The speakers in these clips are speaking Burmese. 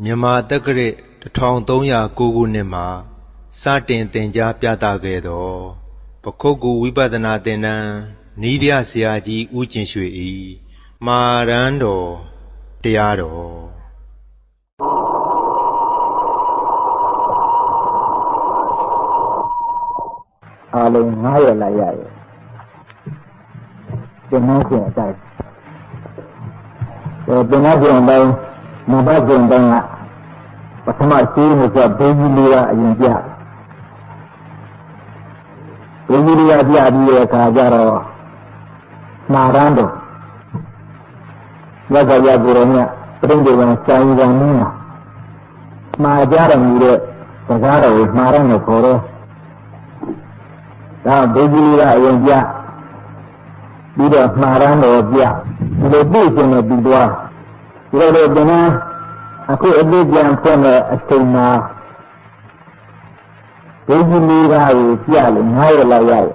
မြန်မာတက္ကရာ1309ခုနှစ်မှာစတင်သင်ကြားပြသခဲ့သောပခုက္ကူဝိပဿနာသင်တန်းနည်းပြဆရာကြီးဦးကျင်ရွှေ၏မှာရမ်းတော်တရားတော်အားလုံး9ရက်လိုက်ရရဲ့သင်္ကန်းရှင်အတိုင်းသင်္ကန်းရှင်အတိုင်းနံပါတ်ရှင်အတိုင်းကပထမရှိလို့ဆိုဘေးကြီးလေးကအရင်ပြဘေးကြီးလေးကပြပြီးတဲ့အခါကျတော့မှာရမ်းတော်ရသော်ရကိုယ်တော်မြတ်ပြိဋိဘံစာယီကံနည်းမှာကြတော်မူတဲ့စကားတော်ကိုမှာရမ်းတော်ခေါ်တော့ဒါဘေးကြီးလေးကအရင်ပြပြီးတော့မှာရမ်းတော်ပြဒီလိုပြည့်စုံတဲ့ပြီးသွားဒီလိုလေဒီနေ့အခုအပြည့်ပြန်ဖွင့်တဲ့အချိန်မှာဘေးကြီးလေးကကိုပြလို့9ရက်လောက်ရတယ်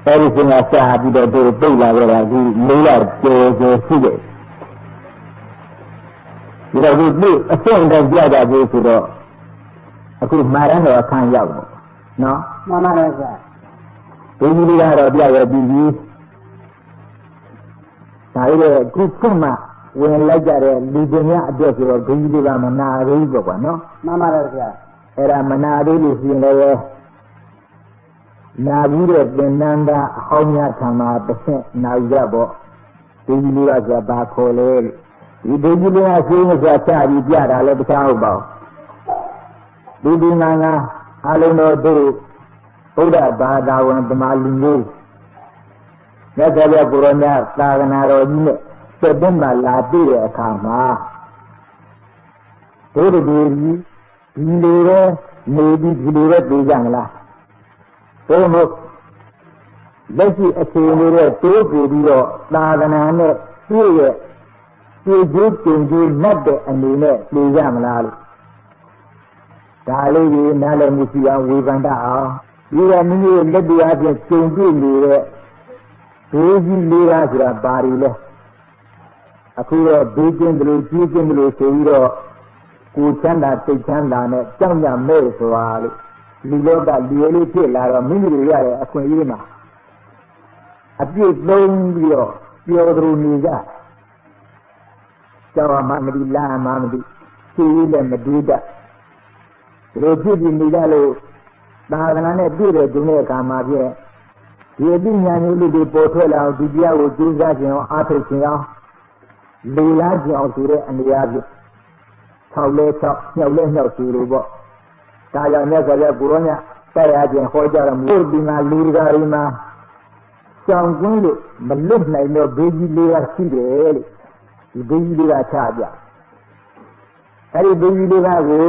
အဲဒီချိန်ကစာပြီးတော့သူပိတ်လာကြတာဒီ4ရက်ကျော်ရှိတယ်ဒီတော့ဒီအဆင့်တိုင်းပြကြပြီဆိုတော့အခုမှာရမ်းတော်အခန်းရောက်တယ်နော်မှန်ပါတယ်ဆရာဘေးကြီးလေးကတော့ပြရပြီးပြီဒါရတဲ့ခုဖွင့်မှဝင်လိုက်ကြတဲ့လူတွေများအတွက်ဆိုတော့ဘေးကြီးလေးကမနာသေးဘူးပေါ့နော်မှန်ပါတယ်ဆရာအဲ့ဒါမနာသေးလို့ရှိရင်လည်းနာပြီးတဲ့သင်္นานသားအဟောင်းများထံမှာတစ်ဆင့်နာကြပေါ့ဘေးကြီးလေးကဆိုဘာခေါ်လဲဒီဘေးကြီးလေးကရှင်းမစွာချပြီးပြတာလည်းတခြားဟုတ်ပါဘူးဒီနာကအလုံးတော်တို့ဘုရားဘာသာဝင်ဓမ္မလူမျိုးမြတ်စွာဘုရားကိုရောမြတ်သာသနာတော်ကြီးနဲ့စက်တင်ဘာလာပြည့်တဲ့အခါမှာဘုရားဒီလိုပဲနေပြီးဒီလိုပဲပြေးကြမလားဘုမို့လက်ရှိအခြေအနေနဲ့တိုးပြီးတော့သာသနာနဲ့ပြည့်ရဲ့ပြည့်ကျိုးကျင်ကျိုးနဲ့တဲ့အနေနဲ့ပြေးကြမလားလို့ဒါလေးကြီးနားလည်မှုရှိအောင်ဝေဖန်တတ်အောင်ဒီကမိမိလက်တရားဖြင့်ကျုံပြနေတဲ့ဘေးကြီးလေးပါးဆိုတာဘာတွေလဲအခုတော့ဘေးကျင်းတယ်လို့ကြီးကျင်းတယ်လို့ဆိုပြီးတော့ကိုချမ်းသာစိတ်ချမ်းသာနဲ့ကြောက်ကြမဲ့ဆိုတာလို့လူလောကလူရဲလေးဖြစ်လာတော့မိမိတို့ရတဲ့အခွင့်အရေးမှာအပြည့်သုံးပြီးတော့ပျော်သူနေကြကြောက်မှမဒီလာမှမဒီသိလည်းမဒီတတ်ဒီလိုဖြစ်ပြီးနေကြလို့သာသနာနဲ့ပြည့်တဲ့ဂျုံတဲ့အခါမှာပြည့်ဒီအသိဉာဏ်မျိုးလေးတွေပေါ်ထွက်လာအောင်ဒီတရားကိုကျူးစားခြင်းအောင်အားထုတ်ခြင်းအောင်လေလားခြင်းအောင်ဆိုတဲ့အနေအချင်း6လဲ6ညှောက်လဲညှောက်ဆိုလိုပေါ့ဒါကြောင့်မြတ်စွာဘုရားကိုရောမြတ်ဆက်ရခြင်းဟောကြားတော်မူဒီမှာလူတကာတွေမှာကြောင်ကျင်းလို့မလွတ်နိုင်တော့ဘေးကြီးလေးကရှိတယ်လို့ဒီဘေးကြီးလေးကချပြအဲဒီဘေးကြီးလေးကကို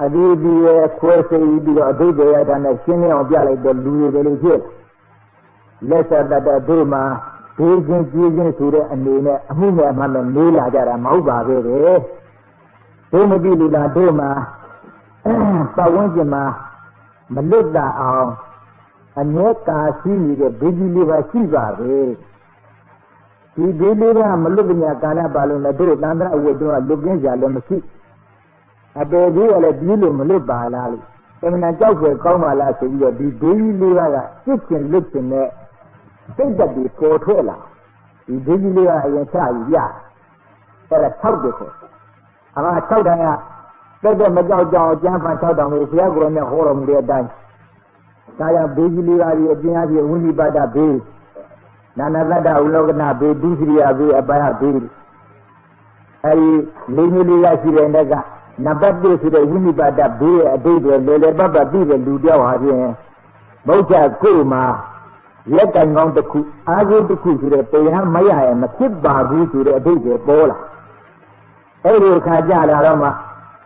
အဒီဒီရဲ့ခွဲစိပြီးတော့အဓိပ္ပာယ်ရတာနဲ့ရှင်းလင်းအောင်ပြလိုက်တော့လူတွေလည်းဖြစ်လက်ဆက်တတ်တို့မှာဘေးချင်းကြီးချင်းဆိုတဲ့အနေနဲ့အမှုနဲ့အမှန်နဲ့နေလာကြတာမဟုတ်ပါပဲတဲ့ဘုမတိလူလာတို့မှာပတ်ဝန်းကျင်မှာမလွတ်တာအောင်အမြဲကာရှိနေတဲ့ဘေးကြီးလေးပါရှိပါပဲဒီဘေးလေးကမလွတ်တဲ့ကာလပါလို့လည်းတို့တန်ត្រအဝတ်တော့လွတ်ကင်းကြလည်းမရှိအပေကြီးကလည်းဒီလိုမလွတ်ပါလားလို့အမှန်ကြောက်ကြကောင်းပါလားဆိုပြီးတော့ဒီဘေးကြီးလေးကစစ်ကျင်လွတ်ကျင်နဲ့စိတ်ဓာတ်တွေပေါ်ထွက်လာဒီဘေးကြီးလေးကအရင်ချပြီးရအဲ့ဒါ6တယ်ဆိုအမှ6တန်းကတက်မကြောက်ကြောင်အကျမ်းဖန်6တောင်ကိုဘုရားကိုယ်တော်မြတ်ဟောတော်မူတဲ့အတိုင်းဒါကြောင့်ဘေးကြီးလေးပါးကြီးအကျဉ်းအပြည့်ဝိနိပါဒဘေးနာနာတ္တဥလောကနာဘေးဒုစရိယဘေးအပယဘေးအဲဒီလေးမျိုးလေးရရှိတဲ့တဲ့ကနံပါတ်1ဆိုတဲ့ဝိနိပါဒဘေးရဲ့အတိတ်တွေလေလေပတ်ပတ်ပြီးတဲ့လူတယောက်ဟာဖြင့်မုတ်ချကိုယ်မှာလက်ကံကောင်းတစ်ခုအာဟုတစ်ခုဆိုတဲ့တရားမရရင်မဖြစ်ပါဘူးဆိုတဲ့အတိတ်တွေပေါ်လာအဲ့ဒီခါကြလာတော့မှ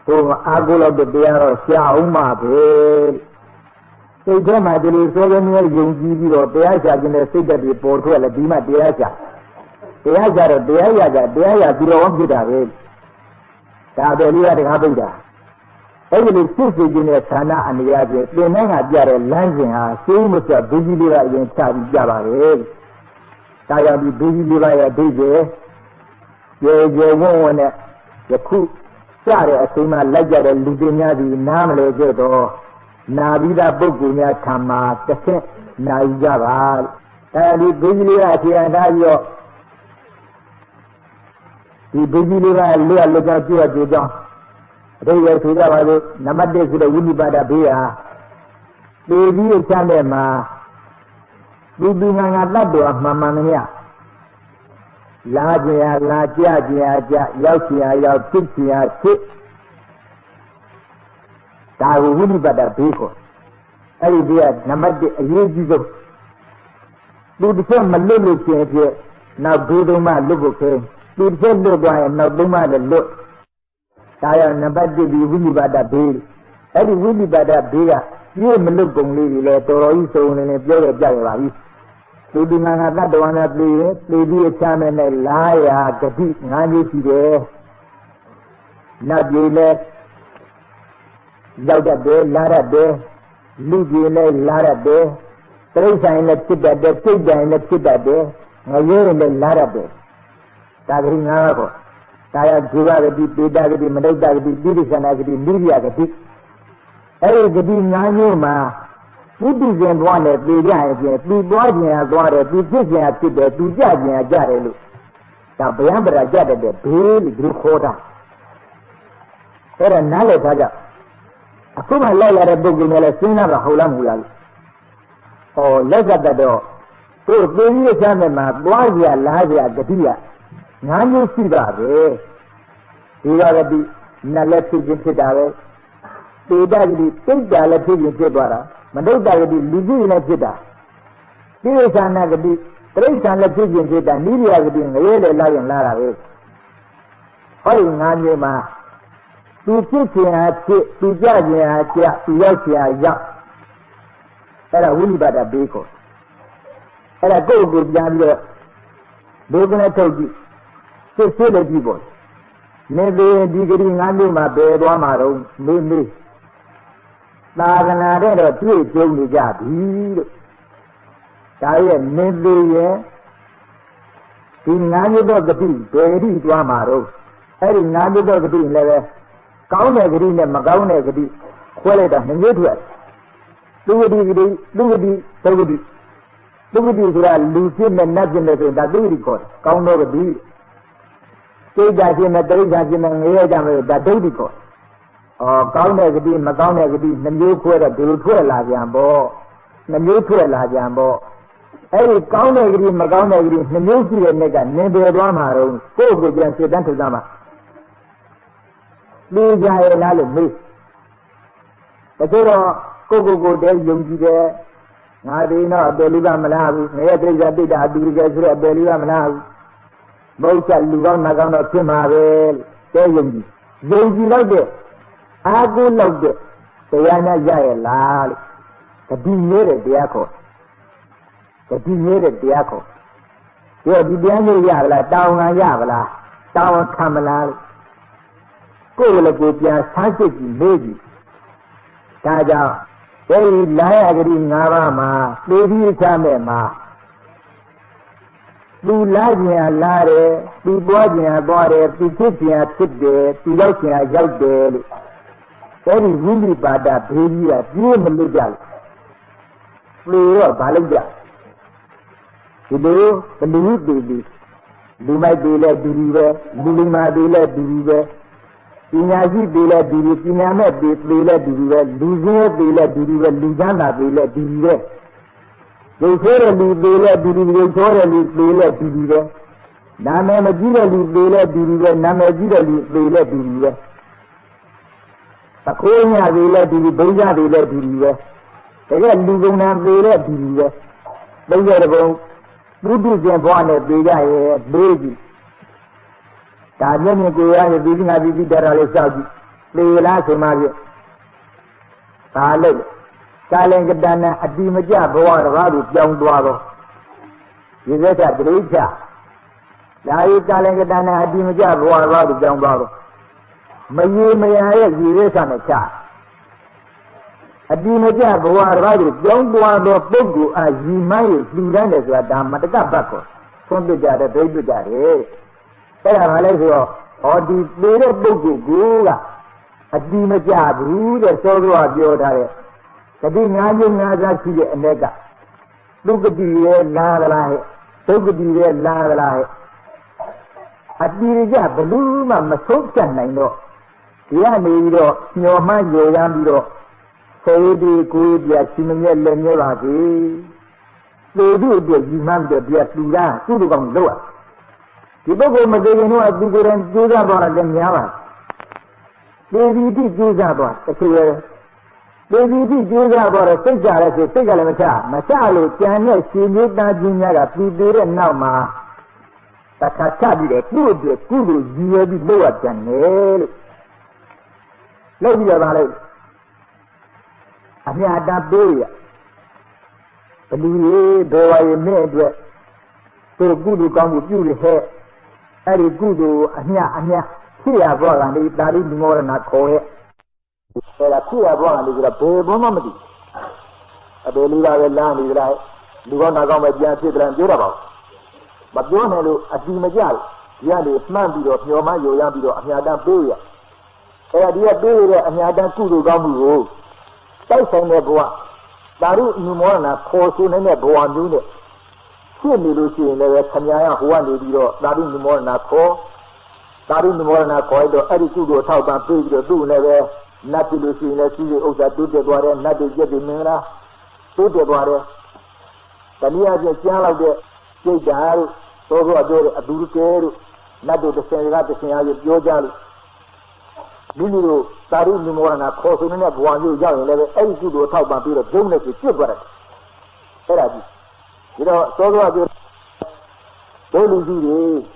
ဟိုအာဟုလို့တရားတော့ရှားအောင်မှာပဲစိတ်ထဲမှာဒီလိုစောစောမျိုးယုံကြည်ပြီးတော့တရားရှာခြင်းနဲ့စိတ်ဓာတ်တွေပေါ်ထွက်လာဒီမှတရားရှာတော့တရားရကြတရားရပြီးတော့ဖြစ်တာပဲဒါပဲလေးကတကားပိတ်တာအဲ့ဒီလိုဖြစ်စေခြင်းနဲ့ဌာနအနေအချင်းသင်္นานကပြတဲ့လမ်းစဉ်ဟာစိတ်မစွတ်ဘေးကြီးလေးကအရင်ချပြီးပြပါပဲဒါကြောင့်ဒီဘေးကြီးလေးပါရဲ့အဓိပ္ပာယ်ကျေကျေဝုန်းဝန်းနဲ့ယခု ကြားတဲ့အချိန်မှလိုက်ကြတဲ့လူတွေများဒီနားမလဲကြတော့နာပြီးသားပုဂ္ဂိုလ်များထံမှာတစ်ဆင့်နာယူကြပါအဲဒီဘုရားလေးကအခြေခံထားပြီးတော့ဒီဘုရားလေးကလွတ်ကြောင်းကြည့်ရကြကြောင်းအတိတ်ရဲ့ဆိုကြပါလို့နံပါတ်1ဆိုတဲ့ဝိနိပါဒဘေးဟာပေပြီးချမ်းတဲ့မှာဒီငါတတ်တော်မှန်မှန်များလာကြရလာကြကြရကြရောက်ချင်ရောက်ဖြစ်ချင်ဖြစ်ဒါကိုဝိနိပါဒဘေးကိုအဲ့ဒီဘေးကနံပါတ်1အရေးကြီးဆုံးသူတစ်ချက်မလွတ်လို့ရှင်ဖြစ်နောက်ဘေးသုံးမှလွတ်ဖို့ခဲသူတစ်ချက်လွတ်သွားရင်နောက်သုံးမှလည်းလွတ်ဒါကြောင့်နံပါတ်1ဒီဝိနိပါဒဘေးအဲ့ဒီဝိနိပါဒဘေးကပြည့်မလွတ်ကုန်လေးတွေလည်းတော်တော်ကြီးစုံနေပြောရကြရပါပြီဒီငါတတ်တော်နဲ့ပြေးပြီးအချမ်းမဲ့နဲ့လာရာဂတိ9မျိုးရှိတယ်နတ်ပြေလည်းရောက်တတ်တယ်လာတတ်တယ်လူပြေလည်းလာတတ်တယ်တိရစ္ဆာန်လည်းဖြစ်တတ်တယ်စိတ်တိုင်းလည်းဖြစ်တတ်တယ်ငရဲလည်းလာတတ်တယ်ဒါဂတိ9ပါးကိုဒါရဇေဝဂတိပေတဂတိမနုဿဂတိတိရိစ္ဆာန်ဂတိနိရိယဂတိအဲ့ဒီဂတိ9မျိုးမှာဝိတုဇဉ်သွားနဲ့ပြေကြရင်ပြင်သူသွားခြင်းဟာသွားတယ်သူဖြစ်ခြင်းဟာဖြစ်တယ်သူကြခြင်းဟာကြတယ်လို့ဒါဗျံပရာကြတဲ့ဘေးလို့ဒီခေါ်တာအဲ့ဒါနားလည်ထားကြအခုမှလိုက်ရတဲ့ပုဂ္ဂိုလ်များလည်းစဉ်းစားတာဟုတ်လားမဟုတ်လားလို့ဟောလက်ကတတော့သူသိပြီးချမ်းတဲ့မှာသွားကြလာကြဂတိက9မျိုးရှိတာပဲဒီကဂတိနတ်လည်းဖြစ်ခြင်းဖြစ်တာပဲပေတဂတိစိတ်ဓာတ်လည်းဖြစ်ခြင်းဖြစ်သွားတာမနုဿဂတိလူကြီးလည်းဖြစ်တာတိရစ္ဆာန်ဂတိတိရစ္ဆာန်လည်းဖြစ်ခြင်းဖြစ်တာနိရိယဂတိငရဲလည်းလာရင်လာတာပဲဟောဒီ9မျိုးမှာသူဖြစ်ခြင်းဟာဖြစ်သူကြခြင်းဟာကြသူရောက်ခြင်းဟာရောက်အဲ့ဒါဝိနိပါဒဘေးကိုအဲ့ဒါကိုယ့်ကိုပြန်ပြီးတော့ဒုက္ခနဲ့ထုတ်ကြည့်စစ်လည်းကြည့်ပေါ့နေသေးဒီဂတိ9မျိုးမှာဘယ်သွားမှာတော့မေးသာသနာတဲ့တော့ပြည့်ကျုံနေကြပြီလို့ဒါရဲ့နေသေးရဲ့ဒီ9မျိုးသောဂတိဘယ်ဒီသွားမှာတော့အဲ့ဒီ9မျိုးသောဂတိလည်းပဲကောင်းတဲ့ဂတိနဲ့မကောင်းတဲ့ဂတိခွဲလိုက်တာ2မျိုးထွက်သူဂတိသူဂတိဆိုတာလူဖြစ်နဲ့နတ်ဖြစ်နဲ့ဆိုဒါသူဂတိခေါ်တယ်ကောင်းသောဂတိစိတ်ဓာတ်ဖြစ်နဲ့တိရစ္ဆာန်ဖြစ်နဲ့ငရဲကြမယ်ဒါဒုဋ္ဌိခေါ်ကောင်းတဲ့ဂတိမကောင်းတဲ့ဂတိ2မျိုးခွဲတော့ဒီလိုထွက်လာကြံပေါ့2မျိုးထွက်လာကြံပေါ့အဲ့ဒီကောင်းတဲ့ဂတိမကောင်းတဲ့ဂတိ2မျိုးရှိတဲ့နေ့ကနင်ပေသွားမှာတော့ကိုယ့်ကိုယ်ပြန်စိတ်တန်းထုတ်သားမှာပြေးကြရဲ့လားလို့မေးတကယ်တော့ကိုယ့်ကိုယ်တည်းယုံကြည်တယ်ငါဒီတော့အပယ်လေးပါမလားဘူးငရဲတိစ္ဆာတိတ်တာအတူတကယ်ဆိုတော့အပယ်လေးပါမလားဘူးမဟုတ်ချက်လူကောင်းနာကောင်းတော့ဖြစ်မှာပဲတဲ့ယုံကြည်လိုက်တဲ့အာကုလောက်တဲ့တရားနဲ့ရရဲ့လားလို့ဂတိနေတဲ့တရားခေါ်ဂတိနေတဲ့တရားခေါ်ဒီတရားမျိုးရပါလားတောင်းခံရပါလားတောင်းခံမလားလို့ကိုယ်လည်းကိုယ်ပြန်ဆန်းစစ်ကြည့်မေးကြည့်ဒါကြောင့်ဒီလာရဂတိ9ပါးမှာသိပြီးချမဲ့မှာသူလာခြင်းလာတယ်သူပွားခြင်းပွားတယ်သူဖြစ်ခြင်းဖြစ်တယ်သူရောက်ခြင်းရောက်တယ်လို့အဲ့ဒီဝိနိပါဒဘေးကြီးကပြည့်မလွတ်ကြဘူးပြေတော့ဘာလုပ်ကြဒီလိုဘလူတူတူလူမိုက်တွေလည်းတူတူပဲလူလိမ္မာတွေလည်းတူတူပဲပညာရှိတွေလည်းတူတူပညာမဲ့တွေလည်းတူတူပဲလူစင်းတွေလည်းတူတူပဲလူချမ်းသာတွေလည်းတူတူပဲလူဆိုးတဲ့လူတွေလည်းတူတူလူဆိုးတဲ့လူတွေလည်းတူတူပဲနာမည်မကြီးတဲ့လူတွေလည်းတူတူပဲနာမည်ကြီးတဲ့လူတွေလည်းတူတူပဲသခိုးညတွေလည်းတူတူဘိန်းကြတွေလည်းတူတူပဲတကယ်လူကုန်နာတွေလည်းတူတူပဲသုံးရတဲ့ဘုံပုဒ္ဓကျင်ဘွားနဲ့ပြေကြရဲ့ဘေးကြီးဒါမျက်မြင်ကိုရရဲ့ဒီငါပြီးတရားလေးစောက်ကြည့်ပြေလားဆိုမှပြဒါလို့ကာလင်ကတဏအတိမကြဘဝတစ်ပါးကိုပြောင်းသွားတော့ဒီသက်တာတိဋ္ဌာဒါဤကာလင်ကတဏအတိမကြဘဝတစ်ပါးကိုပြောင်းသွားတော့မရေမရရဲ့ဒီသက်တာနဲ့ချအတိမကြဘဝတစ်ပါးကိုပြောင်းသွားတော့ပုဂ္ဂိုလ်အားရည်မှန်းရလှူဒန်းတယ်ဆိုတာဒါမတကပတ်ကိုသုံးပြကြတယ်ဒိဋ္ဌိကြတယ်အဲ့ဒါမှလည်းဆိုတော့ Odi pere buku gula. Adi majabu de soruwa biodare. Jadi ngaji sih enega. Lugdi ye lahe. Lugdi ye lahe. Adi dia belum masukkan naino. Dia ni do nyoma yoyam do. Saya di kui dia cimanya lenyo lagi. Ledu dia imam dia sudah sudah bang doa. Kita kau macam ni abdi kurang juga orang yang nyawa. Ledu juga orang sekalian. Ledu juga orang segala macam lu jangan sini dah dunia dah tidur nama. Tak kacau dia kudu dia di bawah jangan. Ledu dia balik. Ini ada beri. Beli doa ini dia. Tergudu kamu pilih he. Hari gudu hanya siapa orang di dari dimana nak kau. Saya siapa orang di dalam bebo mama di. Ada lihat orang di dalam. Luar nak kau macam siapa dalam jurah bau. Macam mana lu adi majal. Dia ni semua biro, nyoma yo yang biro hanya ada beri. Saya dia beri hanya ada gudu kamu. Saya sendiri buat. Dari dimana kau sendiri buat ni. Siapa milusi ni kanyaya huan di biro dari dimana kau itu ada kudu tahu bangsa biro tu ni nanti milusi ni sih usah tu dia buat nanti jadi mana tu dia buat. Tadi aja jangan dia jadi tu ada dulu keru nanti desain jual. Dulu dari dimana kau sendiri buat ni jauh ni ada kudu tahu bangsa biro jauh ni sih buat. Terus. Jadi, soalnya tu, dulu ni,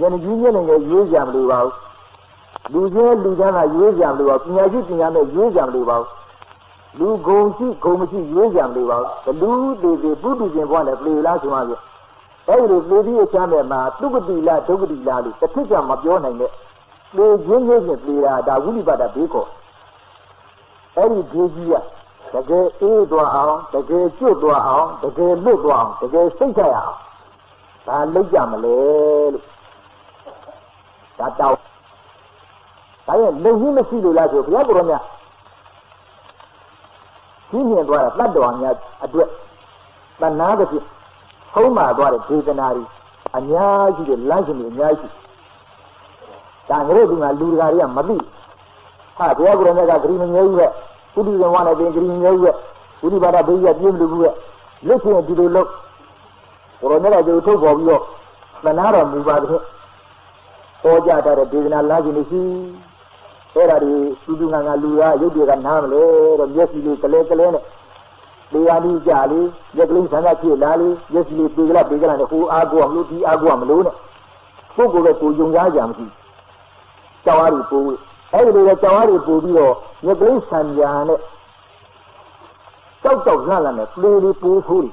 yang dunia ni jam lewat, dunia nak jam lewat, punya jam lewat, lu gongsi jam lewat, lu budu jempuan le lah semua je. Tapi le jam mana, tu berdila lu, tapi jam apa ni? Le jam lah, dah uli pada beko. Tapi dia. Daga doa awang, daga cuci doa awang, daga lu doa awang, daga sejaya awang. Tak lejam le. Tak tahu. Saya lebih mesti lulah tu. Dia beranya. Sini doa, tak doanya ada. Tak nak tu. Homa doa desenari. Anya jadi langsung anya jadi. Tak ngerti dengan luar yang mati. Ha, dia beranya kat kiri ni. Kudu yang mana bengkiri juga, kudu pada beli dia juga. Lekang di dulu, orang ni ada tu bawa, mana orang mubah ni, oja ada dengan lagi ni si, dari kudu dengan luar, jadi kan nama le, orang biasa ni kele ni, dia ni jali, dia kelin sana kiri lali, dia sini bigla ni, aku amlu ni, kudu ke kujung saja mesti, cawari pu. Dia cawari dia, dia beli sanjang ni. Cau jalan ni, beli pusuri.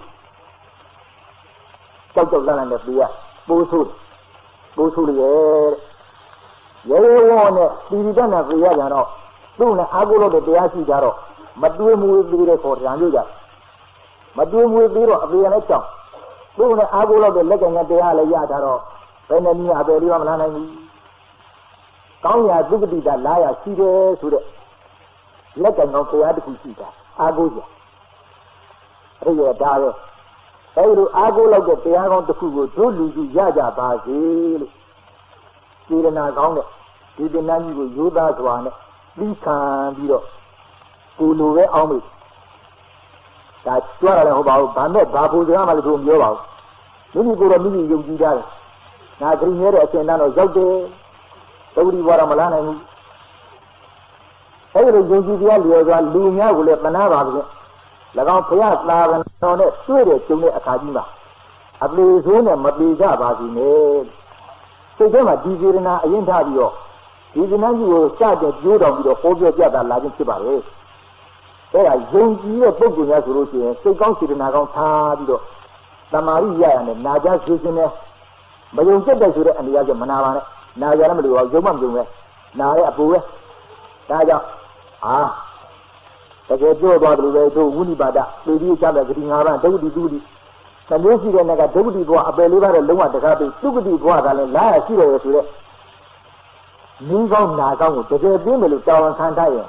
Cau jalan ni dia, pusuri ye. Orang ni, dia nak dia jangan. Tu ni aku lo dia si jaro. Madu muih beli kor jangan juga. Madu muih beli dia ni cang. Tu ni aku lo lekang dia le jaro. Pernah ni apa dia mana ni? Kau ya juga tidak layak sudah. Lepas kau ada kunci dah, aku je. Raya dah. Tapi aku lagi tiang kau tu dulu jaga basi. Kira nak kau ni, kira nak juga juda tuan ni, likan biro, kuluwe amri. Dah jual le bau, bandar babu jangan malu dum yo bau. Ni kurang ni yang juda. Nak kiri ni ada cendana jauh. Tahu orang Malaysia ni. Saya jadi dia lihat dunia boleh mana bahagia. Lagang pihak lawan orang ni sudah cuma akademi. Abli zona mabija bahagia ni. Sejauh di sini yang tadi yo, di sini juga sahaja jodoh kita fokus dia dah lagi cepat. Saya jadi pokoknya suruh sih. Sejauh sini nagang tadi yo, namari ya ni najar sini. Bayang cepat suruh anda aja mana mana. Najar nama dia jomam jomam. Najar apa? Najar. Tapi jodoh baru itu uni pada. Jadi jangan keringaran. Dulu. Kalau sih kan nak dulu buat apa lebar luar dekat itu. Dulu buat kalau lah sih sudah. 你讲哪讲我这个并没有招人看他呀，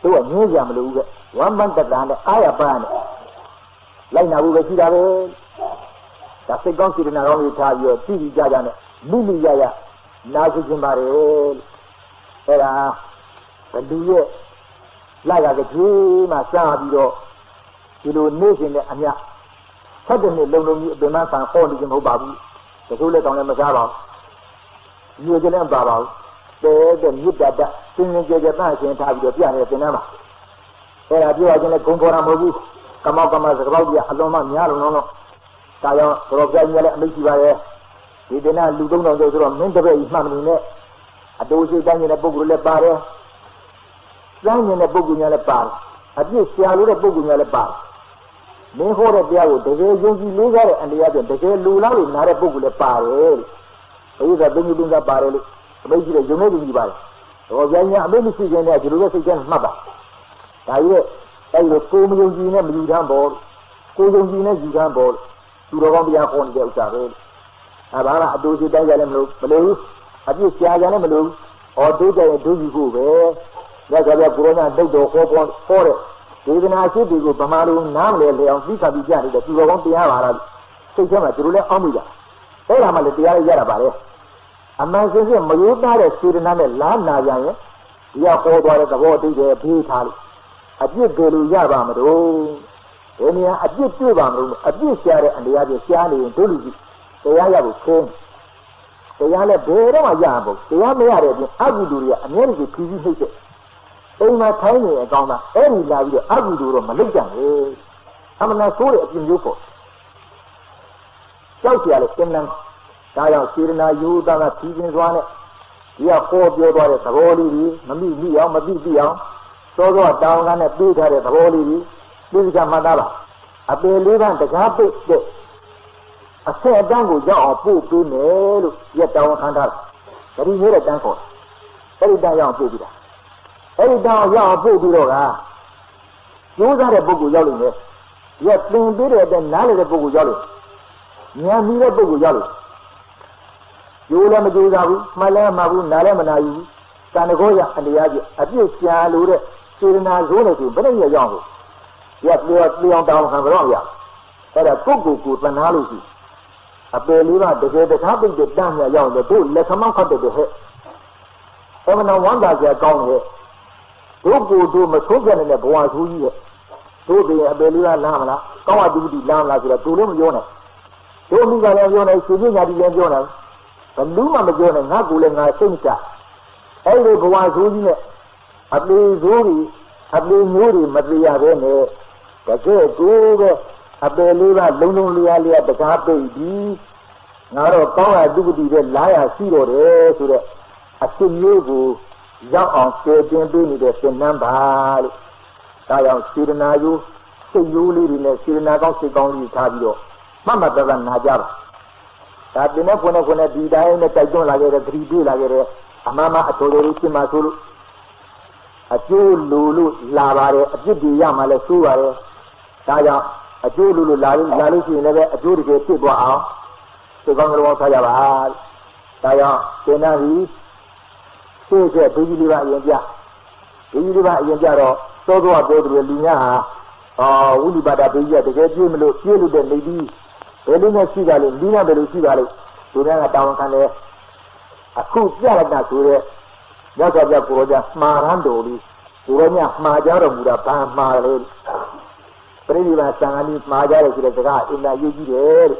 都是你讲没有个，我们这边的哎呀办的，来那个其他的，但是讲起的那种的差别，自己家的，你家呀，那是怎么的？哎呀，这个来个起码3比多，一路内心的安呀，他真的弄被蛮看好的就没办法，这时候来讲来没啥吧，有些人办法。这你别的，真正这半天差不多变的真的嘛？哎呀，比如现在工作上没有，干嘛这个老弟啊，弄嘛年弄，大家说别人来没习惯的，这边呢路东就是说门这边一慢慢的，啊都是咱的不顾来办的，咱的不顾来办，啊这下路的不顾来办，门口的家伙这个用起离开的，俺家的这个路上的拿的不顾来办的，所以说等于办的。没记得有没有明白？我原先没时间呢，就是时间没办。但是，公务员呢没有上报，公务员呢有上报，主要讲比较好的就是啥个？啊，完了，都是大家呢没有，啊，就家家呢没有，都在都有个呗。那这边过年都好的，这个那些这个爸妈都拿来两3个家里的，主要讲电话了，这些嘛就是来安慰的，哎，他们的电话也来办的。俺们现在没有拿的，虽然拿的懒拿样的，也好多的这个这个批查的，啊，这给路也办不着，人家啊这对办不着，啊这下的人家就下的都是，这样也不空，这样嘞别人嘛也不，这样没啥的，阿古多的，俺们就批评这些，所以嘛，台面也讲嘛，哎，你那个阿古多的没得讲的，他们那说的并没有错，小些的真能。大家虽然呢有当个批评说呢，也要好表达的道理的，没必要，说当然呢对他的道理的，这个嘛大了，啊别离开这个对的，啊现在我要不对没了，也当看他了，这里没得单口，这里单要不对的，这里单要不对了啊，有啥的不顾要领的，也真别的哪里的不顾要领，你看你的不顾要领。有了么就啥不，买了嘛不，拿了么拿有，但那个呀，人家就啊，这下路的，虽然那肉呢就不能也样子，也这样当看不上呀，哎呀，个在哪里去？啊，别里嘛，这个他们的当下样子都来他们看的很，他们那王大姐讲的，都没出现的不往注意的，都别里嘛拿么啦，刚话就拿么啦，是了，都那么用的，都没个人用的，随便家里人用的。路嘛没叫呢，俺过来俺生下，哎，这不玩手机呢，阿里手里，阿里牛的没这样的呢，这个多个，阿里里吧，弄里这个背的，俺说刚才这个地方哪样许多的，说的，啊，新牛股让俺这边对你的新南巴的，大样虽然那有，新牛里呢，虽然那讲是讲里差不多，慢慢这个拿家吧。但是呢，可能地带呢，在中那个3D那个，阿妈妈做的什么做？啊，就路拉巴的，就这样嘛来说话的，大家啊，就路拉去那个，就这个最多啊，就刚刚我参加吧，大家在那里，谢谢对于这帮人家，对于这帮人家咯，多多的理念啊，屋里边的对于这个节目的内地。别人家去家里，你那别人去家里，就那个当我看的，啊，苦家来那说的，要说这国家马上多的，国家马家的不得办马的，这里边三个你马家的是这个，应该有几的，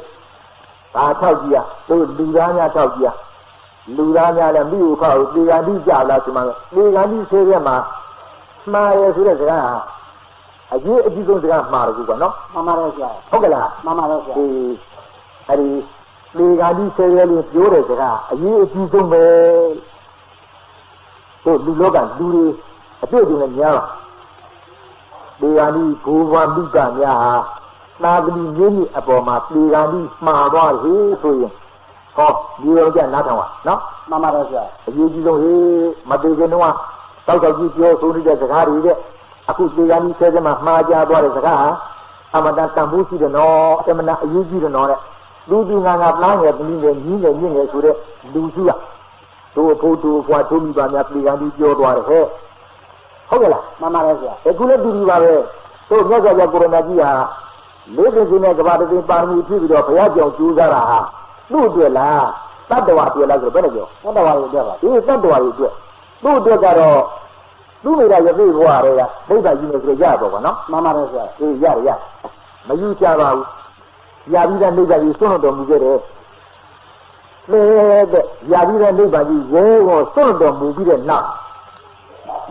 啊，超级啊，都路上家超级啊，路上家的没有靠，路上你家了什么？路上你车的嘛，马也是这个啊。啊，这几种这个马的这个喏，妈妈的是，好个啦，妈妈的是，还是你看你车里有的这个，这几种呗，都路老干路的，这种的年了，你看你不管你干呀，那个你年纪啊不嘛，你看你马多些所以，好，你要讲哪趟话喏？妈妈的是，这几种是没得个喏啊，到时候你就说你这这个里的。Aku tiga ni saja mah maja tu ada sekarang, amadan tambusi de no, amadan ayuji de no le, lucu ngangap langit ni sudah lucu lah. တို့ဖို့တို့ဘွားတို့မိပါများပြည်ကန်ပြီးပြောသွားတယ်ဟဲ့ဟုတ်ကဲ့လားမှန်ပါတယ်ဆရာအခုလည်းတူပါပဲတို့မြတ်စွာဘုရားကိုရမကြီးဟာလေးသိချင်းနဲ့ကဘာတသိပါရမီဖြစ်ပြီးတော့ဘုရားကြောင့်ကျိုးစားတာဟာသူ့အတွက်လားတတ္တဝါအတွက်လားဆိုတော့ဘယ်နဲ့ပြောတတ္တဝါတွေအတွက်ပါဒီတတ္တဝါတွေအတွက်သူ့အတွက်ကတော့သူ့မိသားရသိဘွားတွေကဒိဋ္ဌာကြီးနေဆိုရတော့ဗောနော်မှန်ပါတယ်ဆရာအေးရမယူချပါဘူးရပြီးတဲ့နိဗ္ဗာန်ကြီးစွန့်တော်မူခဲ့တယ်တဲ့ရပြီးတဲ့နိဗ္ဗာန်ကြီးရဲကိုစွန့်တော်မူပြီးတဲ့နောက်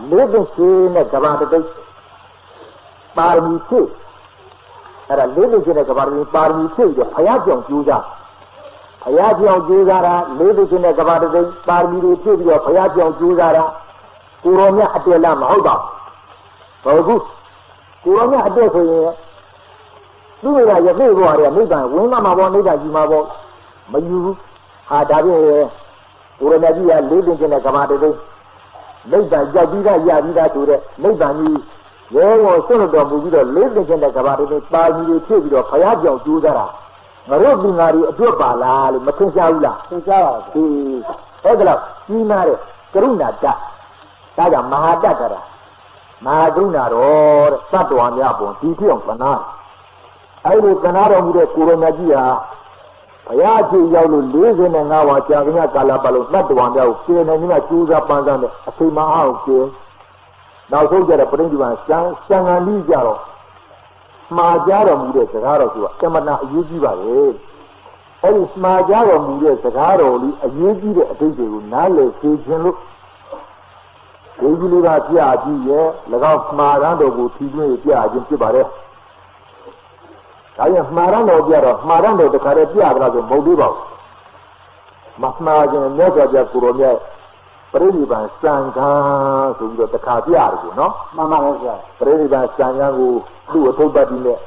လေးသိချင်းနဲ့ကဘာတသိပါရမီဖြစ်အဲ့ဒါလေးသိချင်းနဲ့ကဘာတသိပါရမီဖြစ်ပြီးတော့ဘုရားကြောင့်ကျိုးစားဘုရားကြောင့်ကျိုးစားတာလေးသိချင်းနဲ့ကဘာတသိပါရမီတွေဖြစ်ပြီးတော့ဘုရားကြောင့်ကျိုးစားတာကိုရောမြတ်အတွေ့လားမဟုတ်ပါဘူးဟုတ်ကိုရောမြတ်အတွေ့ဆိုရင်သူ့ရဲ့ရသိဘဝတွေကနိဗ္ဗာန်ဝင်မှာပေါ့နိဗ္ဗာန်ကြီးမှာပေါ့မယူဘူးဟာဒါဖြင့်ကိုရောမြတ်ကြီးကလေးသိချင်းနဲ့ကဘာတသိနိဗ္ဗာန်ရောက်ပြီးသားရပြီးသားဆိုတဲ့နိဗ္ဗာန်ကြီးရဲဝဆွတ်တော်မူပြီးတော့လေးသိချင်းတဲ့ကဘာတွေပါမီတွေဖြစ်ပြီးတော့ဘုရားကြောင့်ကျိုးစားတာငါတို့လူငါတွေအတွက်ပါလားလို့မထင်ရှားဘူးလားထင်ရှားပါဘူးအဲ့ဒါတော့ကြီးမားတဲ့ကရုဏာတတ်ဒါကြောင့်မဟာတတ်တာမဟာကရုဏာတော်တဲ့သတ္တဝါများပုံဒီဖြစ်အောင်ကနာအဲ့ဒီကနာတော်မူတဲ့ကိုရမကြီးဟာဘုရားကြီးရောက်လို့45ဝါကြာခင်ကာလပတ်လုံးသတ္တဝါများကိုကျေနေနေကျိုးစားပန်းစားတဲ့အချိန်မအောင်ကျေနောက်ဆုံးကြတဲ့ပြိဋိဘံစံဃာလိကြတော့မှားကြတော်မူတဲ့စကားတော်ဆိုတာကမ္မနာအရေးကြီးပါလေအဲ့ဒီမှားကြတော်မူတဲ့စကားတော်လေးအရေးကြီးတဲ့အတိတ်တွေကိုနားလည်သိခြင်းလို့ဒီကြီးလေးပါပြကြည့်ရဲ့၎င်းမှားရန်တော်ကိုထီသွင်းပြခြင်းဖြစ်ပါတယ်ဒါရင်မှားရန်တော်ပြတော့မှားရန်တော်တခါတည်းပြကြတာဆိုမဟုတ်သေးပါဘူးမမှားခြင်းမြတ်စွာဘုရားကိုရောမြတ်ပရိနိဗ္ဗာန်စံဃာဆိုပြီးတော့တခါပြရတယ်ကိုနော်မှန်ပါပါဆရာပရိနိဗ္ဗာန်စံဃာကိုသူ့အထုပ်ပတ်ပြီးနဲ့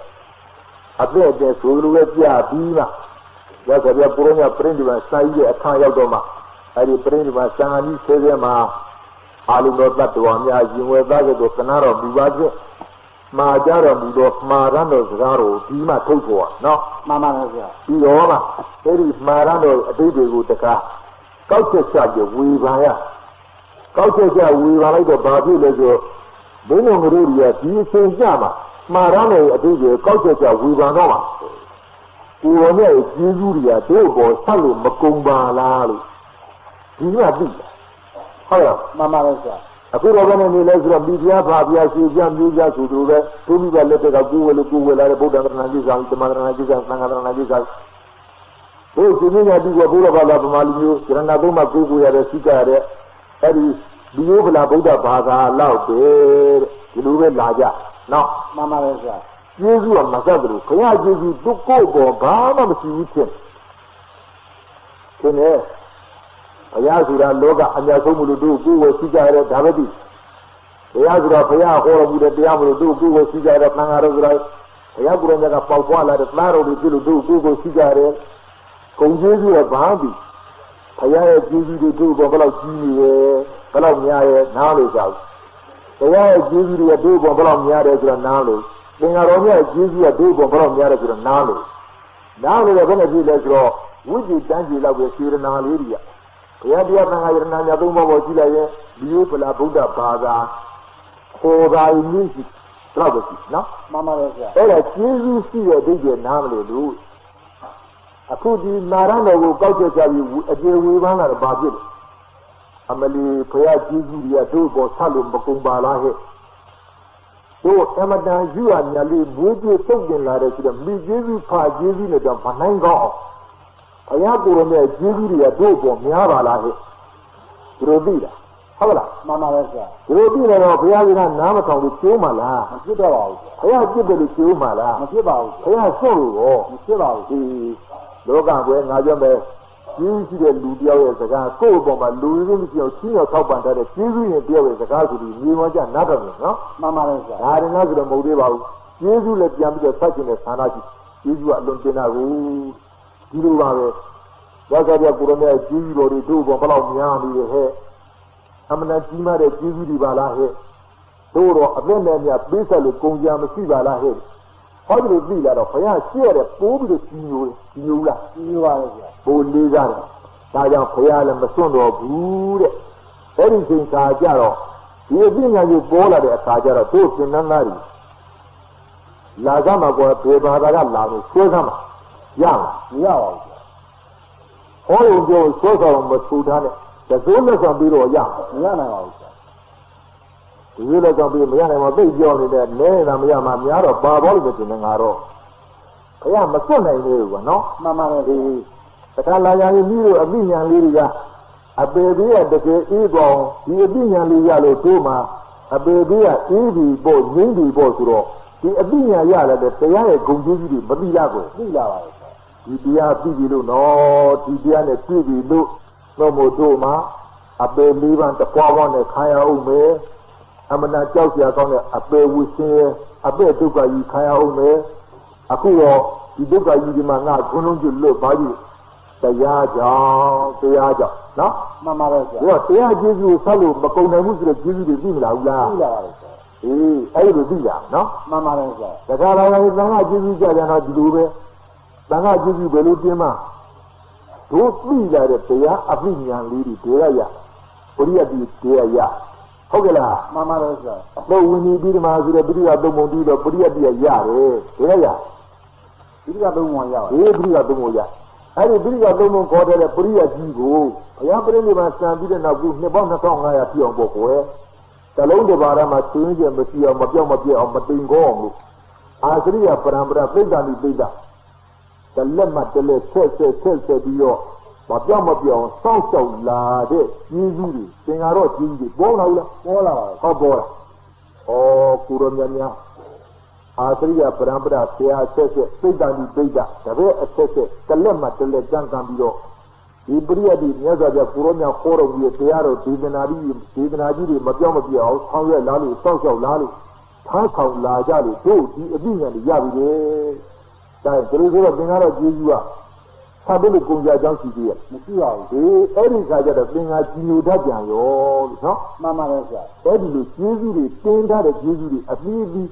အပြည့်အကျဆိုလိုပဲပြပြီးမှရသော်ပြပုရောမြတ်ပရိနိဗ္ဗာန်စာကြီးရဲ့အခါရောက်တော့မှအဲဒီပရိနိဗ္ဗာန်စံဃာကြီးဆဲဆဲမှာအာလုံတော်တတ္တဝါများရင်ဝယ်သားတဲ့ကနာတော်မူပါခြင်းမှာကြတော်မူသောမှာရန်တော်စကားတော်ဒီမှထုတ်ပေါ်နော်မှန်ပါပါဆရာပြီးတော့မှအဲဒီမှာရန်တော်အတိတ်တွေကိုတကားကောက်ချက်ချပြဝေဘာရကောက်ချက်ချဝေဘာလိုက်တော့ဘာဖြစ်လဲဆိုဘုန်းတော်တို့တွေကဒီအချိန်ကြမှာမှားရမယ်အတူတူကောက်ချက်ချဝေဘာတော့မှာကိုယ်တော်ရဲ့ကျေးဇူးတွေကတို့ပေါ်ဆက်လို့မကုံပါလားလို့ဒီကသိဟုတ်လားမှန်ပါပါဆရာအခုတော့ဘယ်နဲ့နေလဲဆိုတော့ပြည်ပြားဖာပြားရှိပြမျိုးပြဆိုလိုပဲသူမိဘလက်ထက်ကကိုယ်ဝယ်လို့ကိုယ်ဝယ်လာတဲ့ဗုဒ္ဓဂရဏကြီးဆောင်ဓမ္မဂရဏကြီးဆောင်သံဃာဂရဏကြီးဆောင်ဘုရားရှင်ကြီးကဘုရားဘာသာဗမာလူမျိုးကျရဏသုံးမှာကိုယ်ကိုရတဲ့စိကရတဲ့အဲ့ဒီဒီလိုဗလာဗုဒ္ဓဘာသာလောက်ပဲဒီလိုပဲလာကြနော်မှန်ပါပဲဆရာကျေးဇူးကမဆက်ဘူးခရကျေးဇူးသူကိုယ်ပေါ်ဘာမှမရှိဘူးချင်းနေဘုရားဆိုတာလောကအများဆုံးမလို့တို့ကိုယ်ကိုစိကရတဲ့ဒါပဲဒီဘုရားဆိုတာဘုရားဟောတော်မူတဲ့တရားမလို့တို့ကိုယ်ကိုစိကရတဲ့သံဃာတော်ဆိုတာဘုရားကိုယ်တော်ကပေါက်ဖွာလာတဲ့သားတော်တွေပြုလို့တို့ကိုယ်ကိုစိကရတဲ့ဂုံကျေးဇူးကဘာပြီဘုရားရဲ့ကျေးဇူးတွေတို့ဘယ်လောက်ကြီးနေရဲ့ဘယ်လောက်များရဲ့နားလို့ကြောက်ဘုရားရဲ့ကျေးဇူးတွေတို့ဘယ်လောက်များတယ်ဆိုတော့နားလို့သင်္ဃာတော်မြတ်ကျေးဇူးကတို့ဘယ်လောက်များတယ်ဆိုတော့နားလို့လည်းဘယ်နဲ့ဖြစ်လဲဆိုတော့ဝိဇ္ဇတန်းကြီးလောက်ပဲစေရနာလေးတွေကဘုရားတရားသံဃာယရဏများသုံးပါးပေါ်ကြည့်လိုက်ရင်ဒီလိုဗလာဗုဒ္ဓဘာသာခေါ်တာရင်းရှိတော့ပဲရှိနော်မှန်ပါရဲ့ဆရာအဲ့ဒါကျေးဇူးရှိတဲ့ဒိဋ္ဌိနားမလို့လို့အခုဒီနာရတော်ကိုကောက်ချက်ချပြီးအခြေဝေပန်းလာတော့ဘာဖြစ်လဲအမလီဘုရားကျေးဇူးတွေကတို့ပေါ်ဆက်လို့မကုန်ပါလားဟဲ့တို့အမတန်ယူရမြလေးမွေးကြွတုတ်တင်လာတဲ့ဆိုတော့မိကျေးဇူးဖာကျေးဇူးနဲ့တော့မနိုင်ကောင်းဘုရားကိုယ်တော်ရဲ့ကျေးဇူးတွေကတို့ပေါ်များပါလားဟဲ့ဒီလိုသိလားဟုတ်လားမှန်ပါပဲဆရာဒီလိုသိတယ်တော့ဘုရားကနားမထောင်လို့ကျိုးမှလားမဖြစ်တော့ပါဘူးဘုရားပြစ်တယ်လို့ကျိုးမှလားမဖြစ်ပါဘူးဘုရားဆွတ်လို့ရောမဖြစ်ပါဘူးဒီလောကကွယ်ငါပြောမယ်ကြီးရှိတဲ့လူတယောက်ရဲ့စကားကိုယ့်အပေါ်မှာလူရင်းမရှိအောင်ချင်းရောက်ထောက်ပံ့ထားတဲ့ကျေးဇူးရင်တယောက်ရဲ့စကားဆိုပြီးမြေဝါကြနားတော်တယ်နော်မှန်ပါလေဆရာဒါရင်တော့ဆိုတော့မဟုတ်သေးပါဘူးကျေးဇူးလည်းပြန်ပြီးတော့ဆက်ကျင်တဲ့ဌာနရှိကျေးဇူးကအလွန်တင်တာကိုဒီလိုပါပဲရသော်ပြကိုရမေကျေးဇူးတော်တွေတို့ဘောဘယ်လောက်များနေရဲ့ဟဲ့အမှန်ကြီးမားတဲ့ကျေးဇူးတွေပါလားဟဲ့တို့တော့အသက်နဲ့များပေးဆက်လို့ကုန်ကြမရှိပါလားဟဲ့ဟောဒီလိုသိလာတော့ဘုရားရှေ့ရတဲ့ပိုးပြီးတော့ကြီးညိုလားကြီးညိုပါလေဗျာပိုးလေးစားတယ်大家回来了，没送到不的，这里是大家了，也不应该就播了的，大家了都是在那里，拉上嘛过别把大家拉到车上嘛，样好有就说上我们出摊的，在走路上比我样那个。Bila kau pergi mana mana pergi jauh ni dah, ni namanya mana ada babal betul dengan aro. Kaya masuk naik ni juga, no? Mama ni, sekarang yang ini abis yang lirik ya, abis dia dekat ibu, abis yang lirik lo tu mah, abis dia ibu bo, ni bo suruh, abis yang ya lah, saya kunci ni beri lagu, dia pergi lu, no, dia ni pergi lu, no motor mah, abis liban terpawan ni kaya umeh. Amana jauh dia kau ni apa usia, apa tu kau kaya umeh, aku itu kau di mana gunung julu baju, saya aja, nah, mama rasa. Ya, saya jadi selalu berkau ni mesti jadi di sini lah. Ayo dia, nah, mama rasa. Sekarang yang bangga jadi jangan dulu bangga jadi belum dia mah. Terus bila dia apa yang liri dia ya, dia ya. Okeylah, mama rasa. Kalau ini biri masih biri ada mudi, biri dia ya, ya. Biri ada mudi ya. Biri ada mudi ya. Hari biri ada mudi kau ada biri jigo. Yang beri ni macam biri nak buat ni bang nak tahu ngaya tiang bokoi. Kalau dia barang macam ni mesti mati tinggal. Asli ya peramberan beda. Dalam macam sel dia. Mati sang lah deh, jiji, tengaro jiji, bola. Oh, kurangnya, asli ya peramberan saya beda, tapi kalau macam jangan biar, ibria di ni saja kurangnya korang dia tiaro, dibenari, mati lalu, sang lalu, thang lalu, tu di abisnya dia beri, dan kalau tengaro jiji Sambil kunjung jangan dia, mesti awak. Ini saja dah dengar jiu dah jangan yo, no? Mama rasa. Ini jiu ni, tenda dah jiu ni, asli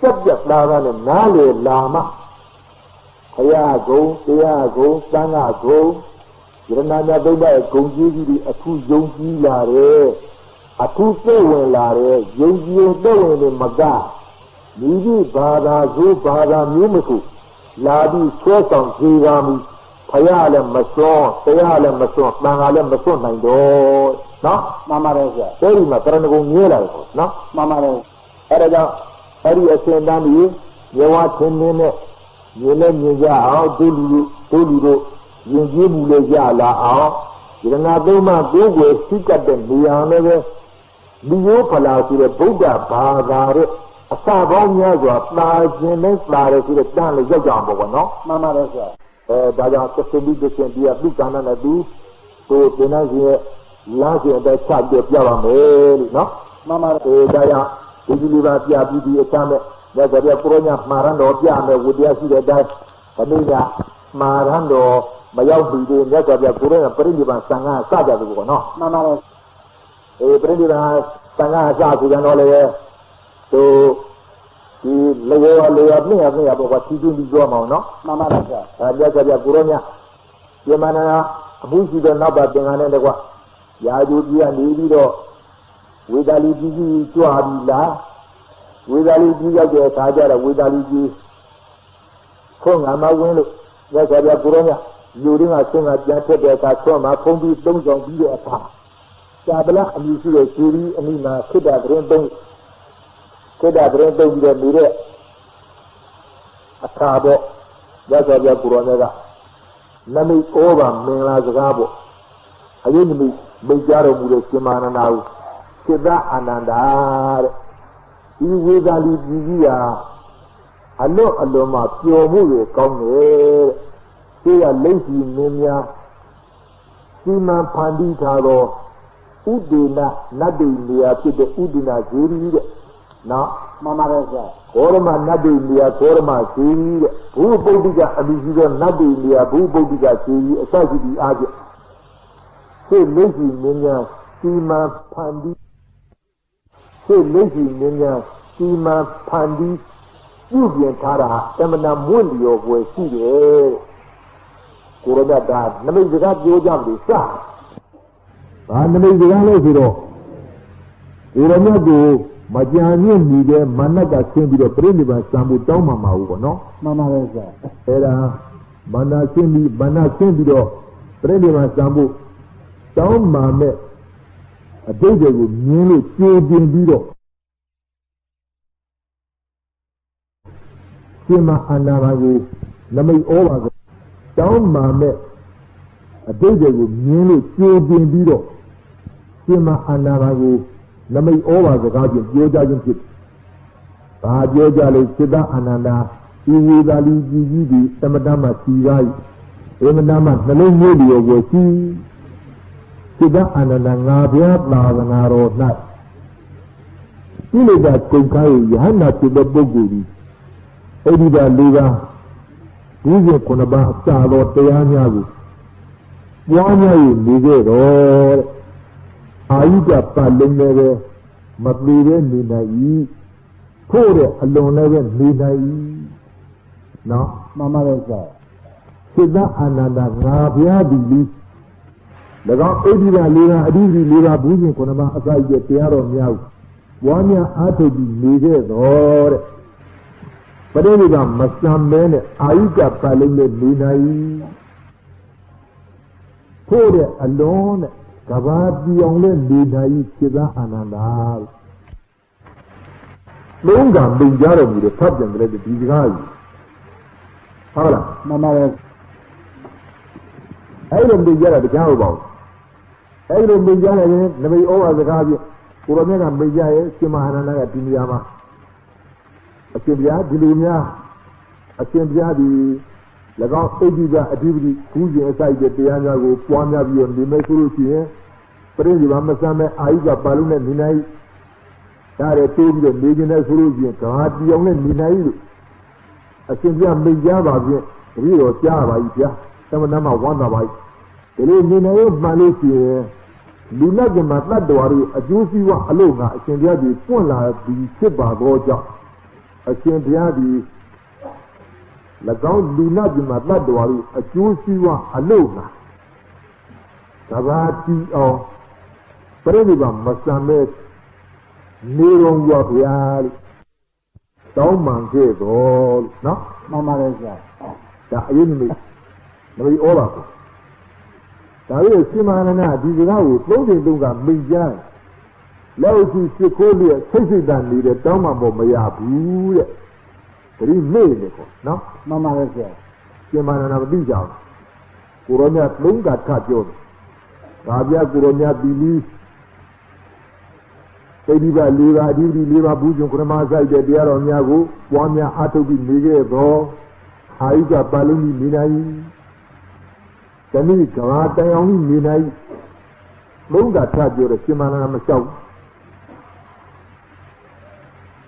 setiap lama ni nale lama. Ayah go, tengah go. Kerana benda kunjung ni, aku jongki lare, aku sewen lare, jongki sewen ni maga. Ni bada ni musuh. Labi suasang kami, payah masuk, mangalam masuk naik do, nah, mama rasa. Jadi macam mana kau lah, nah, mama rasa. Ada hari asyik ni, nyawa cendene, nyala dulu, yang mulai jala kerana doma dua sikat dan dia pala sudah buka bagar. Asabnya juga pelajaran sudah dan lagi jauh bawa, no? Mama rasa. Dah keseluruhan dia bukan ada tu, tu dengan dia langsung ada cak dia jawab mel, no? Mama dah ini dia di sana, dia punya maran dia dia sudah dah, kami maran bayar beli dia punya perintah sangat saja tu, no? Mama rasa. Perintah sangat saja tu oleh tu di lewat ni apa buat tidur di dua mau, no? Mama rasa. Dia gurunya, dia mana abu sudah nabat dengan dia kuat. Ya dia ni do, wedali gigi tu habislah, wedali gigi aja saja lah, wedali gigi. Kau ngama welu, dia gurunya, luring asing aja dia kacau, macam di dongjong dia apa. Siapa ni sudah curi, ni nak kita berendong. Kita berendong dia mire, akabo, dia kurangnya dah. Nami orang mengajar akabo, ayo ni berjalan mure kemana nahu, kita anandar, ini gali dia, alo mak ciomu kau ni, saya lagi nenya, siman pandi tharo, udina nadi dia kita udina juri dia. Nah, mama rasa. Korma nadi dia korma sih. Bubu juga abis itu nadi dia bubu juga sih. Saya jadi aja. Saya lagi nenya sima pandi. Ujian cara, emang mulia gue sih. Kurada, Nabi Zagat Yojam di Sah. Nabi Zagat Leziro. Uranya Majani Nide, Managa Simbi, the Prindivan Sambu Toma Mau, no? Mama Reza. Era Mana Simbi, Mana Simbido, Prindivan Sambu, Toma Me, a day they would nearly kill Bindo. Sima Anamagu, Nami Ovago, Toma Me, a day they would nearly kill Bindo. Sima Anamagu. Namai over the guardian, Yoja Jim. Yoja Sida Ananda, Iwali Gigi, Samadama Sirai, Emanama, Nalay Radio was he. Sida Ananda Navia, Naro, Nat. Ilida Kunkai, Hana to the Boguri. Edida Liga, Uzi Konaba, Salo, Teanyagu. Wanya in Ligero. Aida Palene, Matlire Ninai, Pore alone Ninai. No, Mamma Reza. Sida Ananda Navia Dili. The God Edida Lira, Adiri Lira Buzin Konama, as I get Tiaro Miao. Wanya Atobi Nige or Padeva Masam Men, Aida Palene Ninai. Pore alone. Kavadi only Nidai Kida Ananda. Longa Binjara with the subject read the Digai. Hala, Mamma. I don't be yet at the cowboy. I don't be yet again, never over the Gabi, Uramena Bijay, Simana, Timiama. A Simbia, Dilunia, a Simbia, the Lagan Ediga activity, who's inside the Piana, Puana, and the Mesuru. Masame, Aiga Baluna Minai, Tare told the millionaire Furuji, Kadi only Minai. I think you may Java, Rio Java, some number one of I. The Minai Malaysia, Luna de Matladori, a juicy one alone, I can hear the Pula, the Chiba Goja. I can hear the Lagan Luna de Matladori, a juicy one alone. Kavati or Prediva Masame Niron Wapial Don't manque all, no? Mamma Reza. The enemy, very all of it. There is Simana, Dizao, floating Dunga, Mijan. Lausi Sicolia, Sessidan, the Dama Bomaya, Boo. 3 million, no? Mamma Reza. Simana Bija. Kuronia Lunga Kajon. Rabia Kuronia Bili. Ediba Lira, Lira Bujon Kramaza, the Diaro Niago, Wanya Atobi Nige, Ro, Haiga Baluni Minai, Tani Karata, only Minai, Lunga Tajo, the Simana Masau.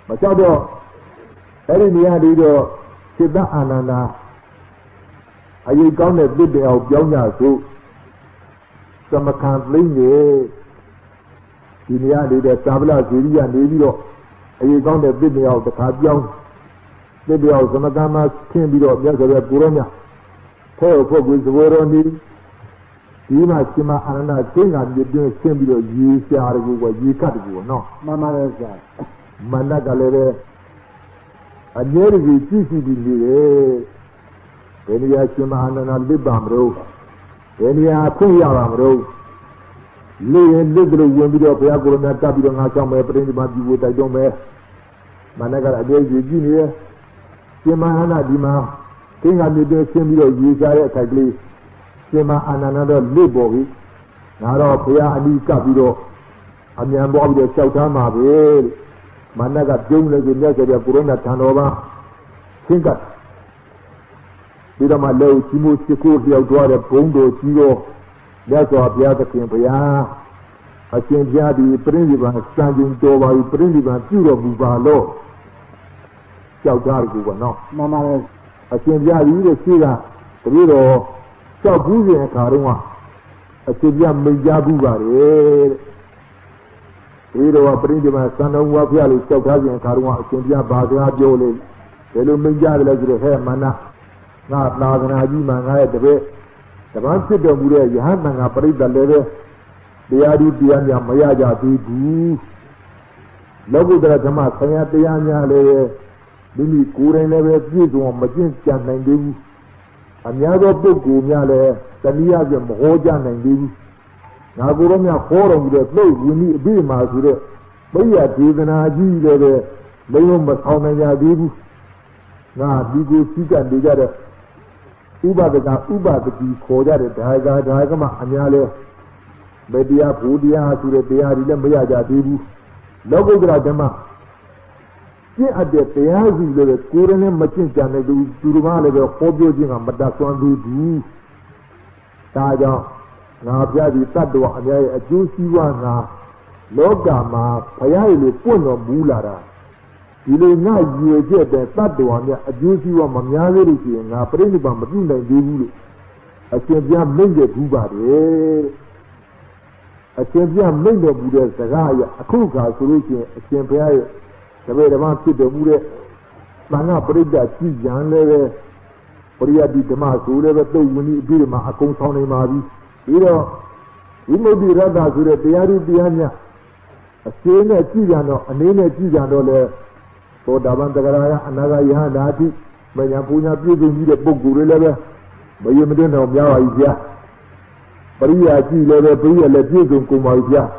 Masado, Erinia Dido, Sida Anana, I gone a bit of Yonya, so some can't bring Inia de Tabla, Syria, Navio, a gone a bit of the Cabion, maybe of Samadama, Kimbido, Yazara Buronia, Paul with the word on me. Ima Sima Anna, King and the doing Kimbido, ye say, I go, ye cut you, no. Mamma Reza, Managalere, and near the CCD, when you have Sima Anna Libam Road, when you have Kuyaram Road. Lay and little women of Yago and Tabi on some way, pretty much what I don't wear. Managa, I gave you Guinea, Sima Dima, King and the Simio, Yizare Kagli, Sima and another Libovi, Nara Pia and Capido, and the Ambob the Sautama, Managa, Jumla, the Nessa, Purona Tanova, Sinkat. With my low, Timu Security of Dwada, Pongo, Tiro. That's what the other came for. I came here the Prindivan standing over the Prindivan Turo Buvalo. Shoutargu, no. Mamma, I came here the Sira, the Rido, Shabuzi and Karuma. I came here Mijabu, Rido, a Prindivan, son of Wapiali, Shoutargu and Karuma, I came here Bagra Jole, the Lumija, the hair, Mana, not Nagana, I had the way. The man said the Mure, you have an operate the level. They are the Mayaja do. Logo the Tama, Sayatayana, Lily Kure never gives one machine can and do. And Yago Boku Yale, Tania Mojan and do. Nagoromia forum with the place, we need be master. But yet, even I do the Leon Masonaya do. Now, we go see and together. Uba the Koda, the Tiger, Dagama, Anyale, Media, Pudia, to the Bear, Mayaja do. Logo Gradama. See at the Peazi, the Kuran machine can do Turumale, the Hobio, but that's one do. Tiger. Now, Piadi Tadwa, a juicy one now. Logama, Payali, Puno, Bulara. You know, now you get that Tadwa, a juicy one, Mamyari, and a Prenibam, Madina, and a champion made a Buba, a champion made a Buddha, Sagaya, a Kuka solution, a champion, the way the man sit the Buddha, Mana Preda, Chijan, Leve, Poria di Damasu, Leva, when you beat him, a Konsoni Mavi. You know, we may be rather to the Piari Piana, a Sena Chigano, a Nene Chigano, for Davantagara, another Yanati, Mayapuna, people need a book, Gurilla, but you don't know Yawa. Paria Chi level, Pria, let you go Kumaria.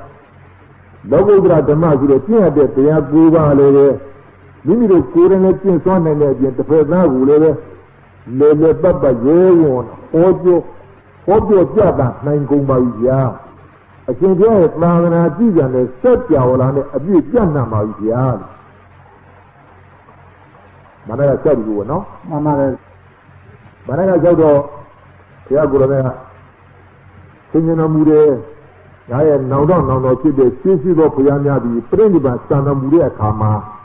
Logo Gratamas, the Tia de Piaguva, Leve, Limited Kuran, son and agent, the first now, Leve Baba, Yeon, Ojo. What do you have? Nine Kumaria. I can get it now and I did and set Yawan a bit Yana Maria. Manana said you know? Manana Jodo, Piagura, Singing Mure, I am now done on the Sisi of Piana, the Prendiba Sana Muria Kama.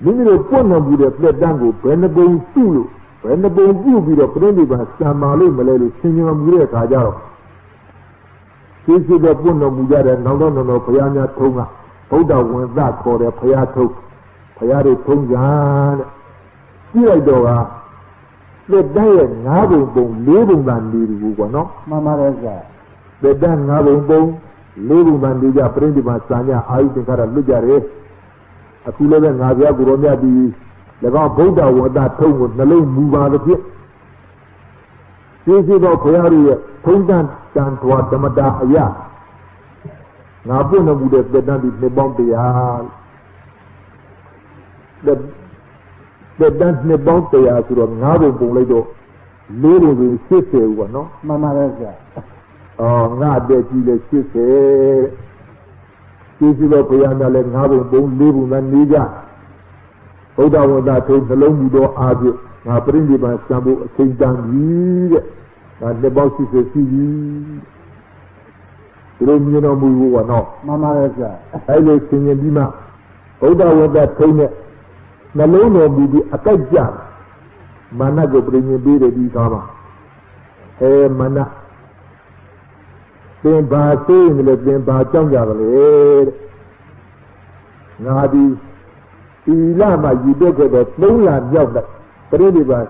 Limited Pona would have let Dango, Penabo Sulu. When the bone you be the Prendiba Samali Malay, singing on Muria Kajaro. Sisi the Puna Mujara, now no Piana Tonga, Oda went back for the Piato, Piari Tongan. Tiadora, let Diane Nabo Bone, living man, no? Mamma Reza. The Dan Nabo Bone, living man, Prendiba Sanya, I think I look at it. A cooler than Navia Guronia be. The Buddha was that tongue with the low move out of it. This is all Piari, Tongan, down to what the Madaya. Now, Puna would have been done with Nebombe. The dance Nebombe to the Nabo Boledo, little with Sister, no? Mamma Reza. Oh, not that you let Sister. This is all Piana, let Nabo Bone live and Niga. Oda was that told the long widow Abu, now bring him by Sambo, St. Dan, and the boss is a CD. You don't know who or not. Mamma Reza. I was singing Lima. Oda was that told me, Nalono will be a Kajan. Manago bring a beer at Ikama. Eh, Mana. Then by saying, let them by Tonga. Nadi. Ilama, you look at the Mola Yelda, Prendiba,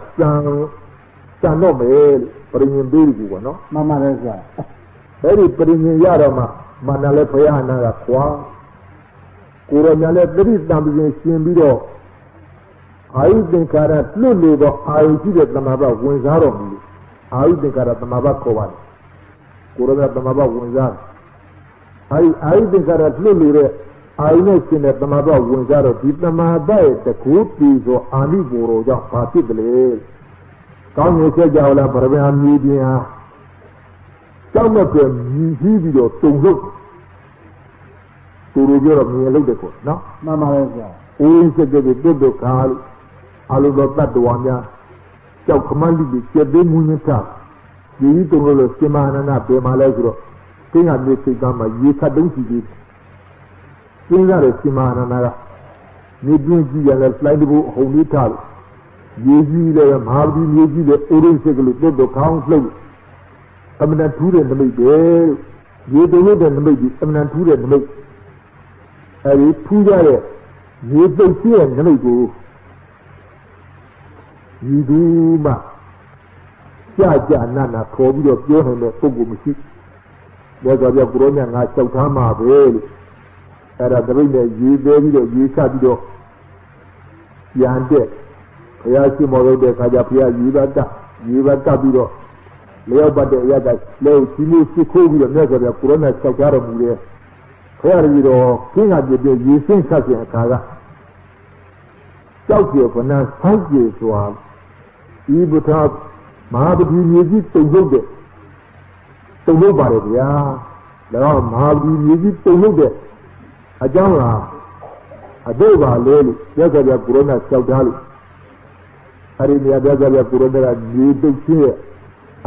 Sanome, bringing baby, no? Mamma Reza. Very bringing Yarama, Manale Payana, Qua, Kuranale, there is something in below. I think I had no labor, I see that the Maba wins out of me. I think I had the Maba Kovan. Kurana the Maba wins out. I think I had no labor. I know seen at the Maba wins out of Vietnamaba, the court piece or Ani Boro, particularly. Come you say Jala Paravan Media. Some of them video to look to review of me a little bit, no? Mamma Reza. Who is the good car? Alubata Duanya. Shall command the Chebe Munita. The Itolo Simana de Malegro. King and Mexicama, Yika Dunki. King are a Simana. Nidunji and a slidable Homital. Yeji, the Hardy, Yeji, the Orange Secret, the Council. I'm not two and the make. You don't know the make. I'm not two and the make. I read two there. You don't see and the make. You do ma. ကြာနတ်နာခေါ်ပြီးတော့ပြောနေတဲ့ပုဂ္ဂိုလ်မရှိမြတ်စွာဘုရားကိုရောမြတ်ငါလျှောက်ထားမှာပဲလို့အဲ့ဒါတပိတ်နဲ့ရေးသေးပြီးတော့ရေးချပြီးတော့ပြန်တဲ့ဘုရားရှိမောလို့တဲ့ခါကျဘုရားရေးပါတတ်ပြီးတော့လျောက်ပတ်တဲ့အရာကလဲဒီလိုရှိခိုးပြီးတော့မြတ်စွာဘုရားကိုရောမြတ်လျှောက်ထားတော်မူတဲ့ဘုရားကြီးတော်ခင်းကပြည့်ပြည့်ရေးစင်းဆက်ခြင်းအခါကကြောက်ပြေခဏဆိုင်းပြေစွာဤဘုရားမဟာပတိမြေကြီးတုံ့လုပ်ပါတယ်ဗျာတော့မဟာပတိမြေကြီးတုံ့လုပ်တဲ့အကြောင်းလားအတိတ်ပါလေလို့မြတ်စွာဘုရားကိုရောမြတ်လျှောက်ထားလို့အဲ့ဒီနေရာမြတ်စွာဘုရားကိုရောမြတ်ကမြေတုတ်ခြင်းရဲ့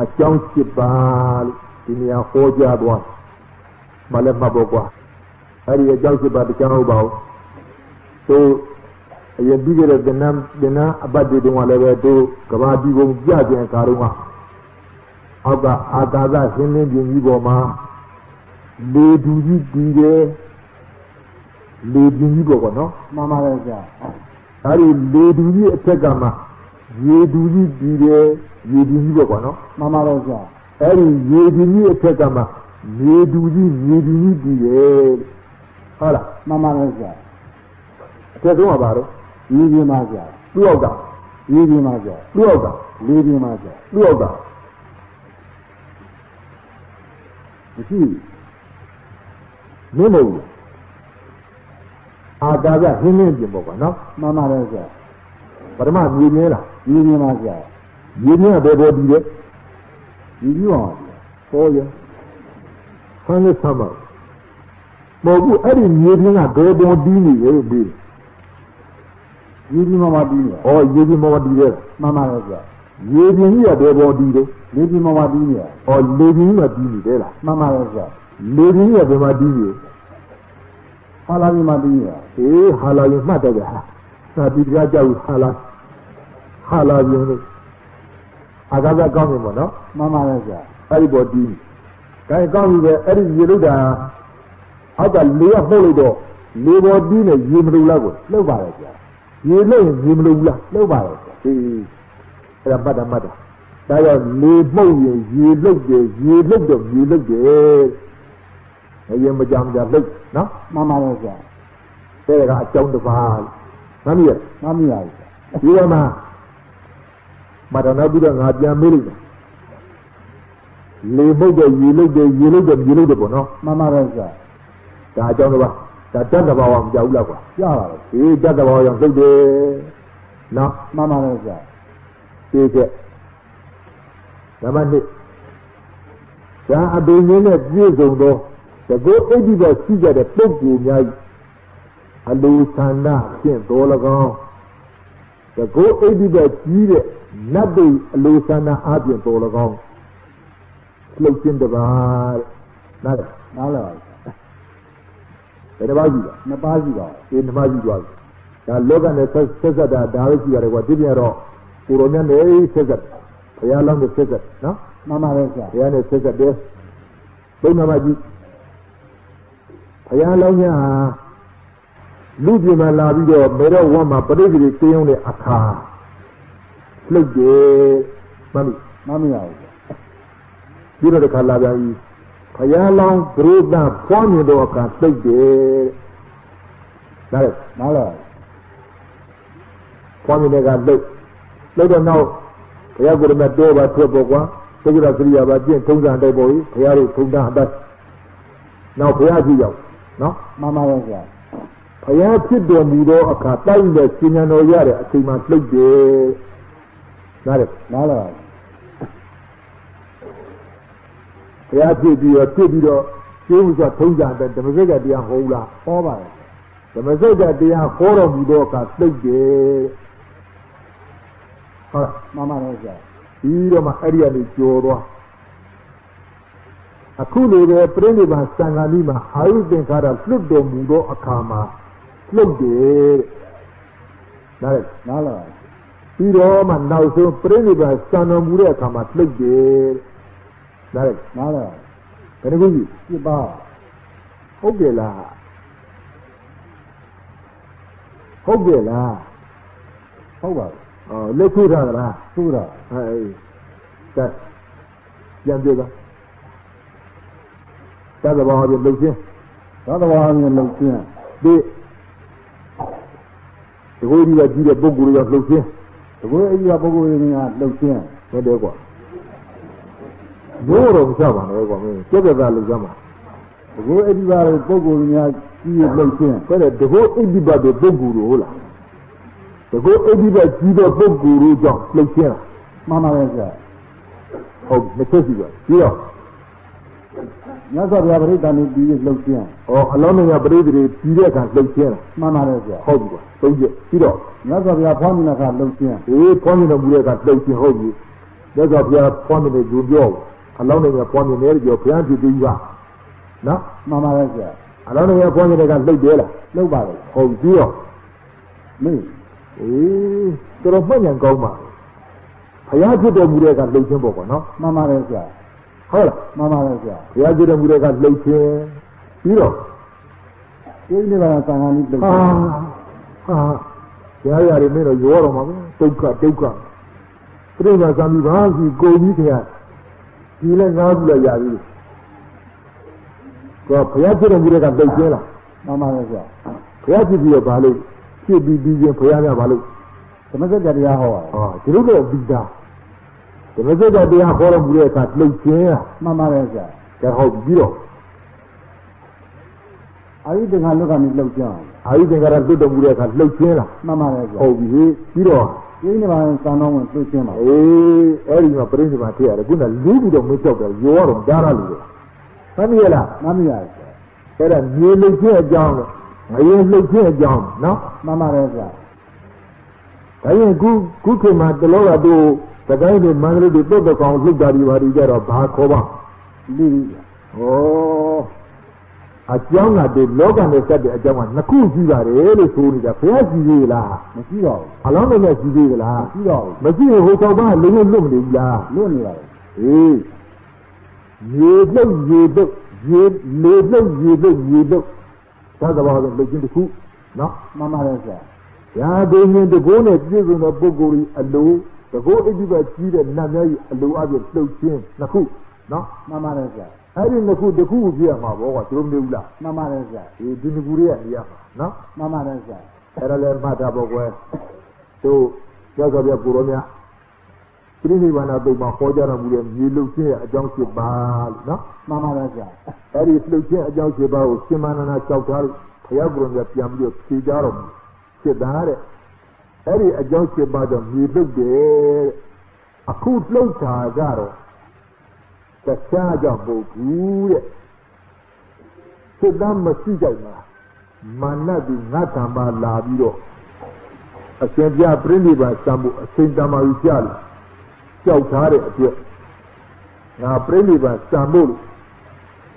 အကြောင်း7ပါးလို့ဒီနေရာဟောကြားသွားမလည်းမပေါ့ကွာအဲ့ဒီအကြောင်း7ပါးတရားဟုတ်ပါဘူးသူအရင်ပြီးခဲ့တဲ့သင်္นานအပတ်တွေတုန်းကလည်းပဲသူကဘာဒီဘုံကြခြင်းအခါတုန်းကအောက်ကအာကာသရှင်းလင်းခြင်းကြီးပေါ်မှာလေတူကြီးတည်တယ်လေတူကြီးပေါ့ကွာနော်မှန်ပါရဲ့ကြာအဲ့ဒီလေတူကြီးအထက်ကမှရေတူကြီးတည်တယ်ရေတူကြီးပေါ့ကွာနော်မှန်ပါရဲ့ကြာအဲ့ဒီရေတူကြီးအထက်ကမှရေတူကြီးတည်တယ်ဟုတ်လားမှန်ပါရဲ့ကြာအထက်ဆုံးကပါတော့ရေပြင်းပါကြာသူ့အောက်ကရေပြင်းပါကြာသူ့အောက်ကလေပြင်းပါကြာသူ့အောက်ကမရှိမင်းမဟုတ်အာကာသဟင်းလင်းပြင်ပေါ့ကွာနော်မှန်ပါတယ်ကြာပထမမြေပြင်းလားမြေပြင်းပါကြာမြေပြင်းကဘယ်ပေါ်တည်လဲဒီလိုအောင်ဟောရဆန်းလက်ဆမ်းပါမဟုတ်ဘူးအဲ့ဒီမြေပြင်းကဘယ်ပေါ်တည်နေလဲပြီးရေပြင်းမမတည်နေဩရေပြင်းမမတည်တယ်မှန်ပါတယ်ကြာရေပြင်းကြီးကဘယ်ပေါ်တည်တော့လေပြင်းမမတည်နေဩလေပြင်းမှာတည်နေတယ်လားမှန်ပါတယ်ကြာလေပြင်းကြီးကဘယ်မှာတည်နေဟာလာပြင်းမှာတည်နေအေးဟာလာပြင်းမှတ်တယ်ဗျာသာတိတရားကြောက်ဟာလာပြင်းလို့အာကာသကောင်းပြီပေါ့နော်မှန်ပါတယ်ကြာအဲ့ဒီပေါ်တည်နေကောင်းပြီပဲအဲ့ဒီရေလုတာအောက်ကလေကပုတ်လိုက်တော့လေပေါ်တည်နေရေမလုံလောက်ကိုလှုပ်ပါတယ်ကြာရေလို့ရေမလို့ဘူးလားလှုပ်ပါတော့ဟေးအဲ့ဒါမှတ်တာဒါကြောင့်လေပုတ်ရင်ရေလှုပ်တယ်ရေလှုပ်တော့ရေလှုပ်တယ်အရင်မကြမ်းကြလှုပ်နော်မှန်ပါတော့ကြာတဲ့ကအကြောင်းတစ်ပါးမမီးရဒီကမှာမတော်နောက်ပြီးတော့ငါပြန်မေးလိုက်လေပုတ်တယ်ရေလှုပ်တယ်ရေလှုပ်တယ်ရေလှုပ်တယ်ပေါ့နော်မှန်ပါတော့ကြာဒါအကြောင်းတစ်ပါးဒါတတ်တဘာဝမကြောက်ဘူးလားကွာကြားပါလေဒီတတ်တဘာဝကြောင့်လှုပ်တယ်နော်မှန်ပါလေကြာဒီကဓမ္မနှစ်ဒါအဘိညာဉ်နဲ့ပြည့်စုံသောတကောအိဋ္ဌိကရှိကြတဲ့ပုဂ္ဂိုလ်များအလိုဆန္ဒဖြင့်တော်၎င်းတကောအိဋ္ဌိကကြီးတဲ့နတ်တွေအလိုဆန္ဒအားဖြင့်တော်၎င်းလှုပ်ခြင်းတပါးနားလားဘယ်တစ်ပါးရှိတာနှစ်ပါးရှိပါဒီနှစ်ပါးရှိသွားပြီဒါလောကနဲ့ဆက်ဆက်တာဒါပဲရှိရတယ်ကွာဒီပြန်တော့ကိုရိုမြတ်နဲ့ဆက်ဆက်ဘုရားလောင်းနဲ့ဆက်ဆက်နော်မှန်ပါပဲဆရာဘုရားနဲ့ဆက်ဆက်တယ်ဘုရားမကြီးဘုရားလောင်းညာလူပြည်မှာလာပြီးတော့မေတော့ဝမ်းမှာပရိသေတွေတင်းအောင်တဲ့အခါလှုပ်တယ်မှန်ပြီရဘူးပြီးတော့တစ်ခါလာပြန်ပြီဘုရားလောင်းဘုရားဖွားမြင်တော့အခါသိတယ်နားလားဖွားမြင်တဲ့ကလှုပ်တော့နောက်ဘုရားကိုယ်တော်တော်ပါထွက်ပေါ်ကွာသိကြတာစရိယာပါကျင့်ထုံးစံတိုက်ပေါ်ကြီးဘုရားတို့ထုံးတာအတိုင်းနောက်ဘုရားကြီးရောက်နော်မှန်ပါရဲ့ဆရာဘုရားဖြစ်တော်မူသောအခါတိုက်တဲ့ရှင်ဉာဏ်တော်ရတဲ့အချိန်မှလှုပ်တယ်နားလားဘုရားဖြစ်ပြီးတော့ကျိုးဥစွာထုံးကြတဲ့ဓမ္မစကြာတရားဟောလားဟောပါတယ်ဓမ္မစကြာတရားဟောတော်မူသောအခါသိတယ်ဟုတ်မှန်ပါတယ်ဆရာပြီးတော့မှအဲ့ဒီကနေကြော်သွားအခုလိုပဲပြိဋိဘံစံဃာနိမှာအာယုသင်္ခါရလွတ်တော်မူသောအခါမှာလှုပ်တယ်နားလားပြီးတော့မှနောက်ဆုံးပြိဋိဘံစံတော်မူတဲ့အခါမှာလှုပ်တယ်နားလားဘယ်လိုကြီးပြပါဟုတ်တယ်လားဟုတ်ပါဘူးလက်ထူထားသလားထူတာ在见这个，在这帮的路线，在这帮的路线，对，这个地方几个不顾的路线，这个地方不顾的路线，没得过。有人下班那个没，这个在路上嘛。这个地方不顾的几个路线，反正这个地方的不顾了。这个地方几个不顾的叫路线了。妈妈也是。哦，没错是个，对了。你说不要不是当你第一路线。哦，老人家不是的，第一看路线了。妈妈也是。好几个，都是，对了。你说不要旁边那看路线。旁边的不要看路线好几，你说不要旁边的就标，老人家旁边那个叫不要去对吧？那妈妈也是。老人家旁边那看路对了，路吧了，好几了。没。这个慢点搞嘛。不要去到木来看路线不管喏，妈妈也是。好了，妈妈也是。不要去到木来看路线，对了。这里边上下你路线。现在里面的有了嘛？都看。这边上面刚是高一点，现在俺不来压力。说不要去到木来看路线了，妈妈也是。不要去到巴路，去毕竟不要那巴路。怎么这家里好啊？这都是比较。怎么这家里好了？木来看路线啊？妈妈也是。这好比了。阿姨这看路看你路线。阿姨这看路都木来看路线了。妈妈也是。好比了。因为嘛，山东人路线嘛。而且嘛，不认识嘛，这样的，不能路都没找到，有啊，弄家了路。哪里了？哪里啊？这个你路线讲的，我也路线讲的，喏。妈妈也是。哎呀，古天嘛，这老外都，这个人嘛，这都都讲路家里话里家了，把口吧。哦，讲啊，这老干的说的讲嘛，那古时代的那说的，不要记的啦，没记到，老人家记的啦，记到，没记的后头把弄的啦，弄的啦，越弄，啥子话的，没记得苦，喏，妈妈来说。呀，对面的国内就是那不够的路，这个一地方记得那边路啊就路线那苦，喏，妈妈来说。还是那苦的苦这样嘛，我就没有了。妈妈来说，这你不的一样嘛，喏，妈妈来说。还来马家不乖，就要说别不罗面，这里边那都嘛好家那不的，你路线讲些吧，喏，妈妈来说。还是路线讲些吧，我起码那小家里，不要不人家偏就起家了。这当然，而且讲些吧，就迷路的，苦路差家了，这家家不苦的，这咱们世界嘛，慢那的俺他妈拉比了，现在不是你们全部，现在嘛有家了，小差的这，俺不是你们全部，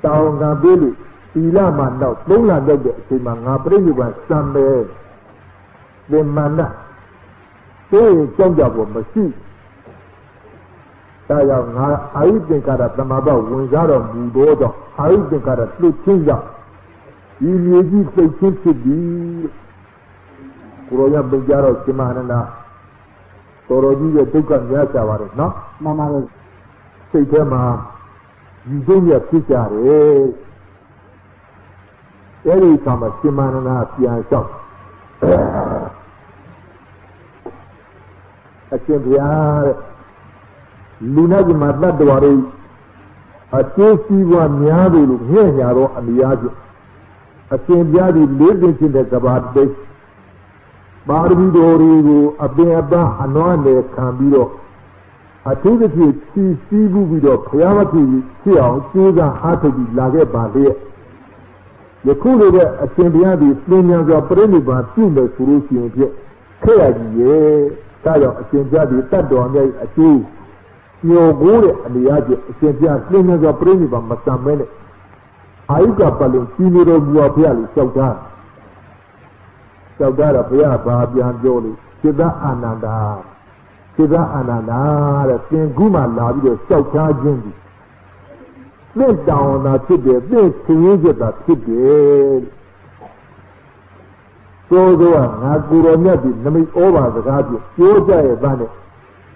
到俺这里，伊拉嘛到东南这个，现在俺不是你们全部。连慢呐，所以讲叫我们是，大家还一定看到他妈把文化的不多的，还一定看到都听着，一年级最清楚的，古人不讲了什么呢？多罗尼的都跟人家讲话的，喏，妈妈的，这天嘛，一定要记下的，这里他们什么呢？变少。अच्चे बिहार लूना की मात्रा द्वारे अच्छे सीवा म्यादे लोग हैं यारो अलियाज अच्छे ब्यादी ले दिन चिंता कबाद दे बारवी दोरी को अबे अब्बा अनवा ने खांबीरो अच्छे के सीबू भी दो फयावती सियाओ चूजा हाथ भी लागे बांधे ये खूब लोग अच्छे बिहारी स्लेनिया जो अपने बात क्यों में शुरू किए थे क्या ये ताजा अचेंजादी तत्वों में अच्छी योगोरे अलियाजे अचेंजा स्लेनिया जो अपने बात मसामे ने आई का पलूं चीनीरो बुआ प्याली चौदा रफिया बाबियां जोली सिदा आनंदा रस्ते गुमा लाभी जो चौथा जिंदी वे दावना चिदे वे चीज़ दा चिदे तो जो ना गुरु ने भी नमी ओवा जगह जो जाए बाने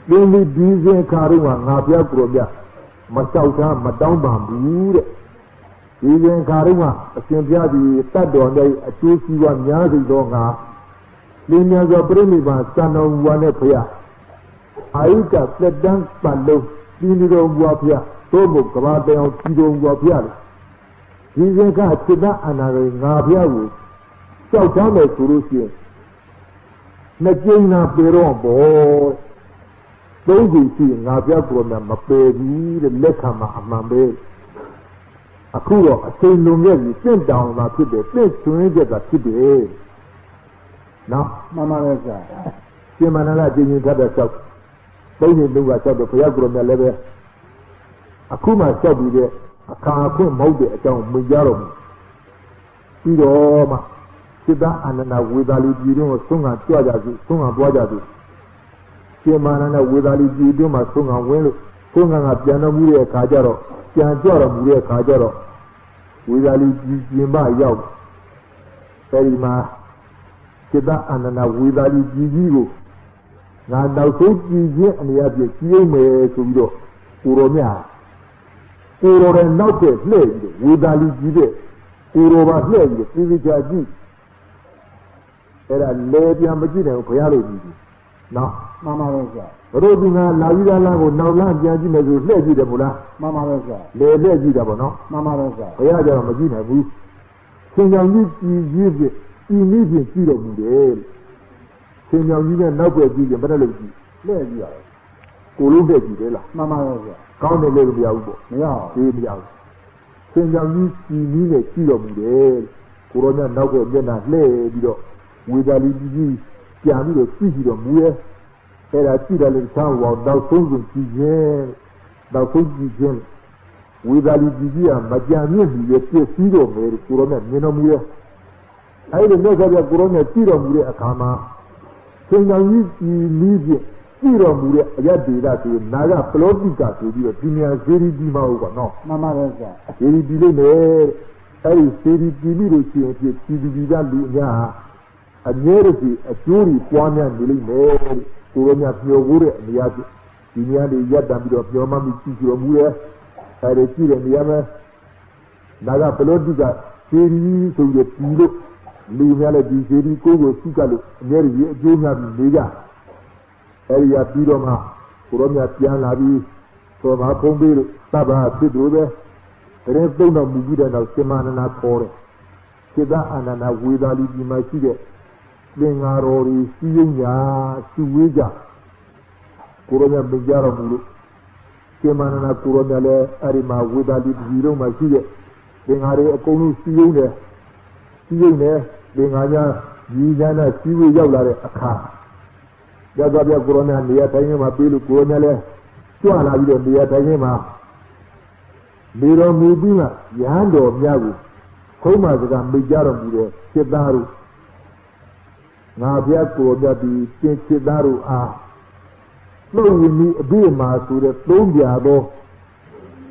Lili Dizzy Karuma, Navia Grobia, Masauta, Madame Bambu, Dizzy Karuma, a Simpia di Tadone, a Tusi one Yazi Donga, Linia Primiva, son of one Pia. Aika, let dance Palo, Dinido Guapia, Tobo, Kavate, Kido Guapia. Dizzy Katina and Navia, South China Surusi. Megina Peron boy. Those who see Navia Grona, Mape, the Lekama, Mambe. A cool, a same Lungi, sent down my Tibet, let's change it at Tibet. Now, Mamma, Simanala didn't have a shop. They didn't do a shop of Yagrona level. A Kuma shop with it, a car put molded at Mujarum. Idoma. Sida anana widali jidu sunga tuajaji sunga buajaji. Simanana widali jidu ma sunga welu sunga ngapiana mure kajaro pianjaro mure kajaro widali jimba yau. Perima sida anana widali jidu na nauso jiji aniyaje kiyome subido uromya urore nauke lende widali jide uroba lende sivijaji. Era Lebia Magina, Payalo. No, Mamma Rosa. Rodina, La Vida Lago, Naulan, Yajina, Legi de Mula, Mamma Rosa. Le Legi de Bono, Mamma Rosa. Payada Magina, we sing a little immediate kilo Mudel. Sing a little number of the Benelli. Legia. Columbe Gidela, Mamma Rosa. Count a little Biaubo. Yeah, sing a little immediate kilo Mudel. Corona Nago Gena, Ledio. Widali Gigi, Piano, Fiji, Mue, era Tira in town while thou soon Gigen, thou so Gigen. Widali Gigi and Magiani, you see Fido, Mary Corona, Minomue. I don't know that Corona Tira Mure Akama. Saying I need Tira Mure, Yadida to Naga Plotica to be a Pina very Dima over no. Mamma Rosa. Very delay, I is very diminutive, TV. A nearity, a jury, Quania, Millie, Corona, Piovure, and the other. Indiana, Yadam, of your mammy, Mue, had a kid and the other. Naga Pelodica, Seri, so the Pilo, Lumala, Seri, Kogo, Sikalo, Mary, Junior, Mega, Area Piloma, Corona, Pianavi, from Akombe, Saba, Sidrode, Redona, Mugida, and Semana, Core. Sida and Anna, Widali, Machide. Bengarori, Siunya, Suija, Corona Bijara Mulu, Kemana Coronale, Arima, Widali, Zero, Machide, Bengare, Konu, Siune, Bengaya, Yizana, Siuja, Aka. Jagabia Corona, the Atayama, Bill, Coronale, Suana, the Atayama, Miro Mubina, Yando, Miagu, Koma, the Bijara Mulu, Kedaru. Navia Kodabi, Daru A. No, we need a beer mass with a Flombiado.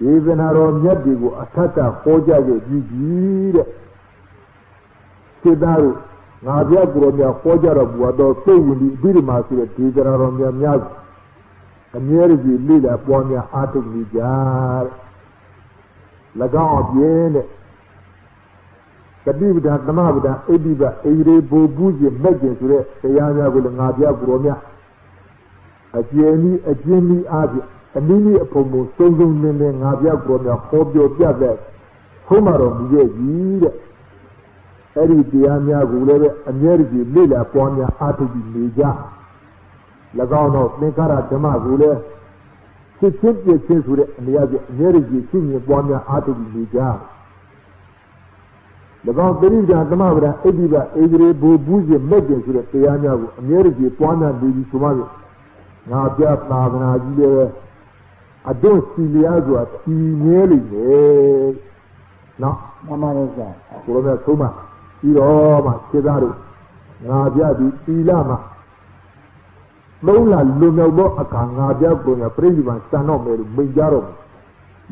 Even our own Yadigo, a Tata, Hoja, Gigi. Kedaru, Navia Gronia, Hoja of Wado, so we need beer mass with a teaser around your Miaz. And here is the lead upon your art of Nijar. Lagan Bien. Kadibida, Namavida, Ediba, Ere, Bobuzi, Megan, Sayana, with Nadia Gromia. A Jenny Abi, a mini Pomo, Sozum, Nadia Gromia, Hobio Piazet, Homaro, Yed, Eri Diana, Gulere, and Yergi, Lila, Ponia, Atobi, Nija. Lagano, Nekara, Tamagule, she simply says with it, and the other Yergi, Singing, Ponia, Atobi, Nija. The Valkyrie Gamavra, Ediba, Edre, Bobuzi, Megan, Sayana, Nergi, Pona, Lady Sumari. Now, Jap, Navana, I don't see Liazo, see nearly. No, Mamma is that. Corona Suma, Iroma, Kedaru, Nadia, Ilama. Lola, Lunobo, Akan, Nadia, Bruna, President, Sanomer, Bijaro,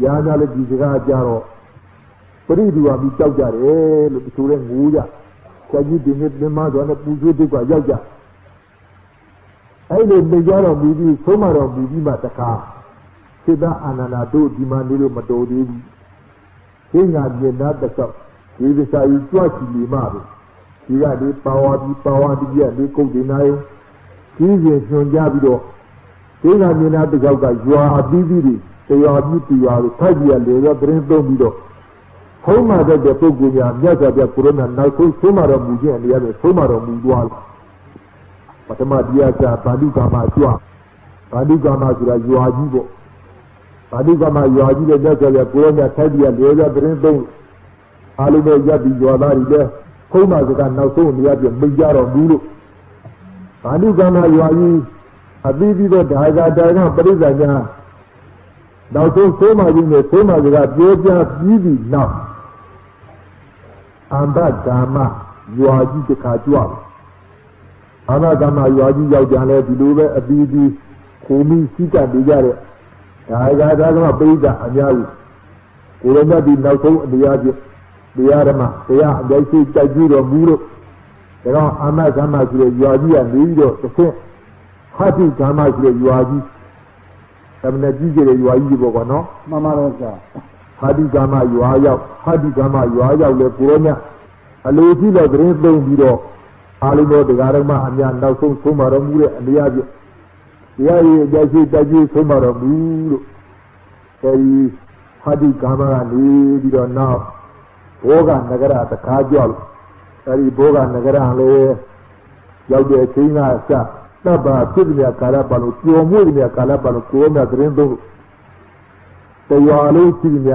Yana, Jaro. Peridu abi taujare lo sure nguya kaji dinit ne ma do na puju de kwa yaja ai အဲ့လိုနေကြတော့ပြီးပြီးသုံးမတော်ပြီးပြီးမှတခါစိတ္တအာနန္ဒတို့ဒီမှာနေလို့မတော်သေးဘူးခင်းညာပြင်သားတစ်ဆောက်ဒီပစာကြီးကြွချီနေမှပဲဒီကဒီပါဝါပြီးရဒီကုတ်ဒီနိုင်ကြီးရင်ညွန်ကြပြီးတော့ခင်းညာပြင်သားတစ်ဆောက်ကရွာပြီးပြီးတရားပြီးတရားကိုထိုက်ပြလေတော့သတင်းသုံးပြီးတော့သုံးမတဲ့ပုဂ္ဂိုလ်များမြတ်စွာဘုရားကိုရိုနာနောက်ဆုံးသုံးမတော်မူခြင်းအနေနဲ့သုံးမတော်မူသွားတယ်ပထမတရားချဗာဓုကာမကြွဗာဓုကာမဆိုတာရွာကြီးပေါ့ဗာဓုကာမရွာကြီးတဲ့မြတ်စွာဘုရားကိုရိုနာထိုက်ပြလေတော့သတင်းသုံးအားလုံးနဲ့ရပ်ပြီးရွာသားတွေလည်းသုံးမစကားနောက်ဆုံးအနေနဲ့မိတ်ကြတော်မူလို့ဗာဓုကာမရွာကြီးအပြီးပြီးတော့ဒါကပရိသတ်ညာနောက်ဆုံးသုံးမကြီးနဲ့သုံးမစကားပြောပြပြီးပြီနောက်အန္တဓမ္မရွာကြီးတစ်ခါကြွအန္တဓမ္မရွာကြီးရောက်ကြလဲဒီလိုပဲအပြီးပြီးခိုးမိစီးကပ်နေကြတဲ့ဒါကပရိသတ်အများကြီးကိုရမတ်ဒီနောက်ဆုံးအနေအချင်းတရားဓမ္မတရားအတိုင်းရှိကြိုက်ပြီးတော့မူလို့ဒါတော့အန္တဓမ္မဆိုတဲ့ရွာကြီးကနေပြီးတော့တစ်ဆင့်ဟာတိဓမ္မဆိုတဲ့ရွာကြီးသမဏကြီးကျတဲ့ရွာကြီးပေါ့ကွာနော်မှန်ပါတော့ဆရာဟာတိကာမရွာရောက်ဟာတိကာမရွာရောက်လေကိုရောမြအလိုကြီးတော့သတင်းသုံးပြီးတော့အာလိမောတရားဓမ္မအများနောက်ဆုံးသုံးပါတော်မူတဲ့အနေအချင်းတရားရည်အကြရှိတကြီးသုံးပါတော်မူလို့အဲဒီဟာတိကာမကနေပြီးတော့နောက်ဘောဂနဂရတခါကြောက်လို့အဲဒီဘောဂနဂရလည်းရောက်တဲ့အချိန်ကအစတပ္ပါဖြစ်တဲ့ကာလပါလို့ပျော်မွေ့တဲ့ကာလပါလို့ကိုယ်နဲ့သတင်းသုံးတရားလေးရှိမြ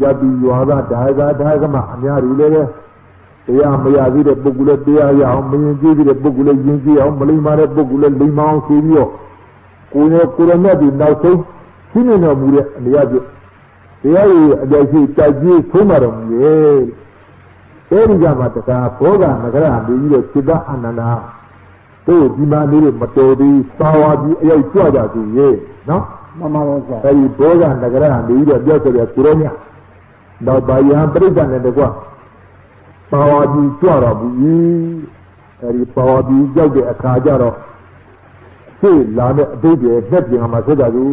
ရပြီးရွာသားဒါကမှအများကြီးလည်းတရားမရသေးတဲ့ပုဂ္ဂိုလ်လည်းတရားရအောင်မရင်ကြည့်သေးတဲ့ပုဂ္ဂိုလ်လည်းယဉ်ကျေးအောင်မလိမ္မာတဲ့ပုဂ္ဂိုလ်လည်းလိမ္မာအောင်ဆိုပြီးတော့ကိုယ်ရနဲ့ဒီနောက်ဆုံးရှင်းနေတော်မူတဲ့အနေအချင်းတရားရည်အကြိုက်ရှိတိုက်ကြီးဆုံးမတော်မူရဲ့အဲဒီကမှတခါဘောဂနဂရပြီးတော့စိတ္တအာနန္ဒတို့ဒီမှာနေလို့မတော်သေးသာဝါပြီးအရောက်ကြွကြသူရဲ့နော်မှန်ပါပါဆရာအဲဒီဘောဂနဂရနေပြီးတော့ပြောဆိုရကိုရောမြတော့ဘာယံပြိဿနဲ့တကွသာဝါပြီးကြွတော်မူ၏အဲဒီသာဝါပြီးကြောက်တဲ့အခါကျတော့ရှေ့လာတဲ့အတိတ်ရဲ့နှက်ပြင်မှာဆက်ကြသူ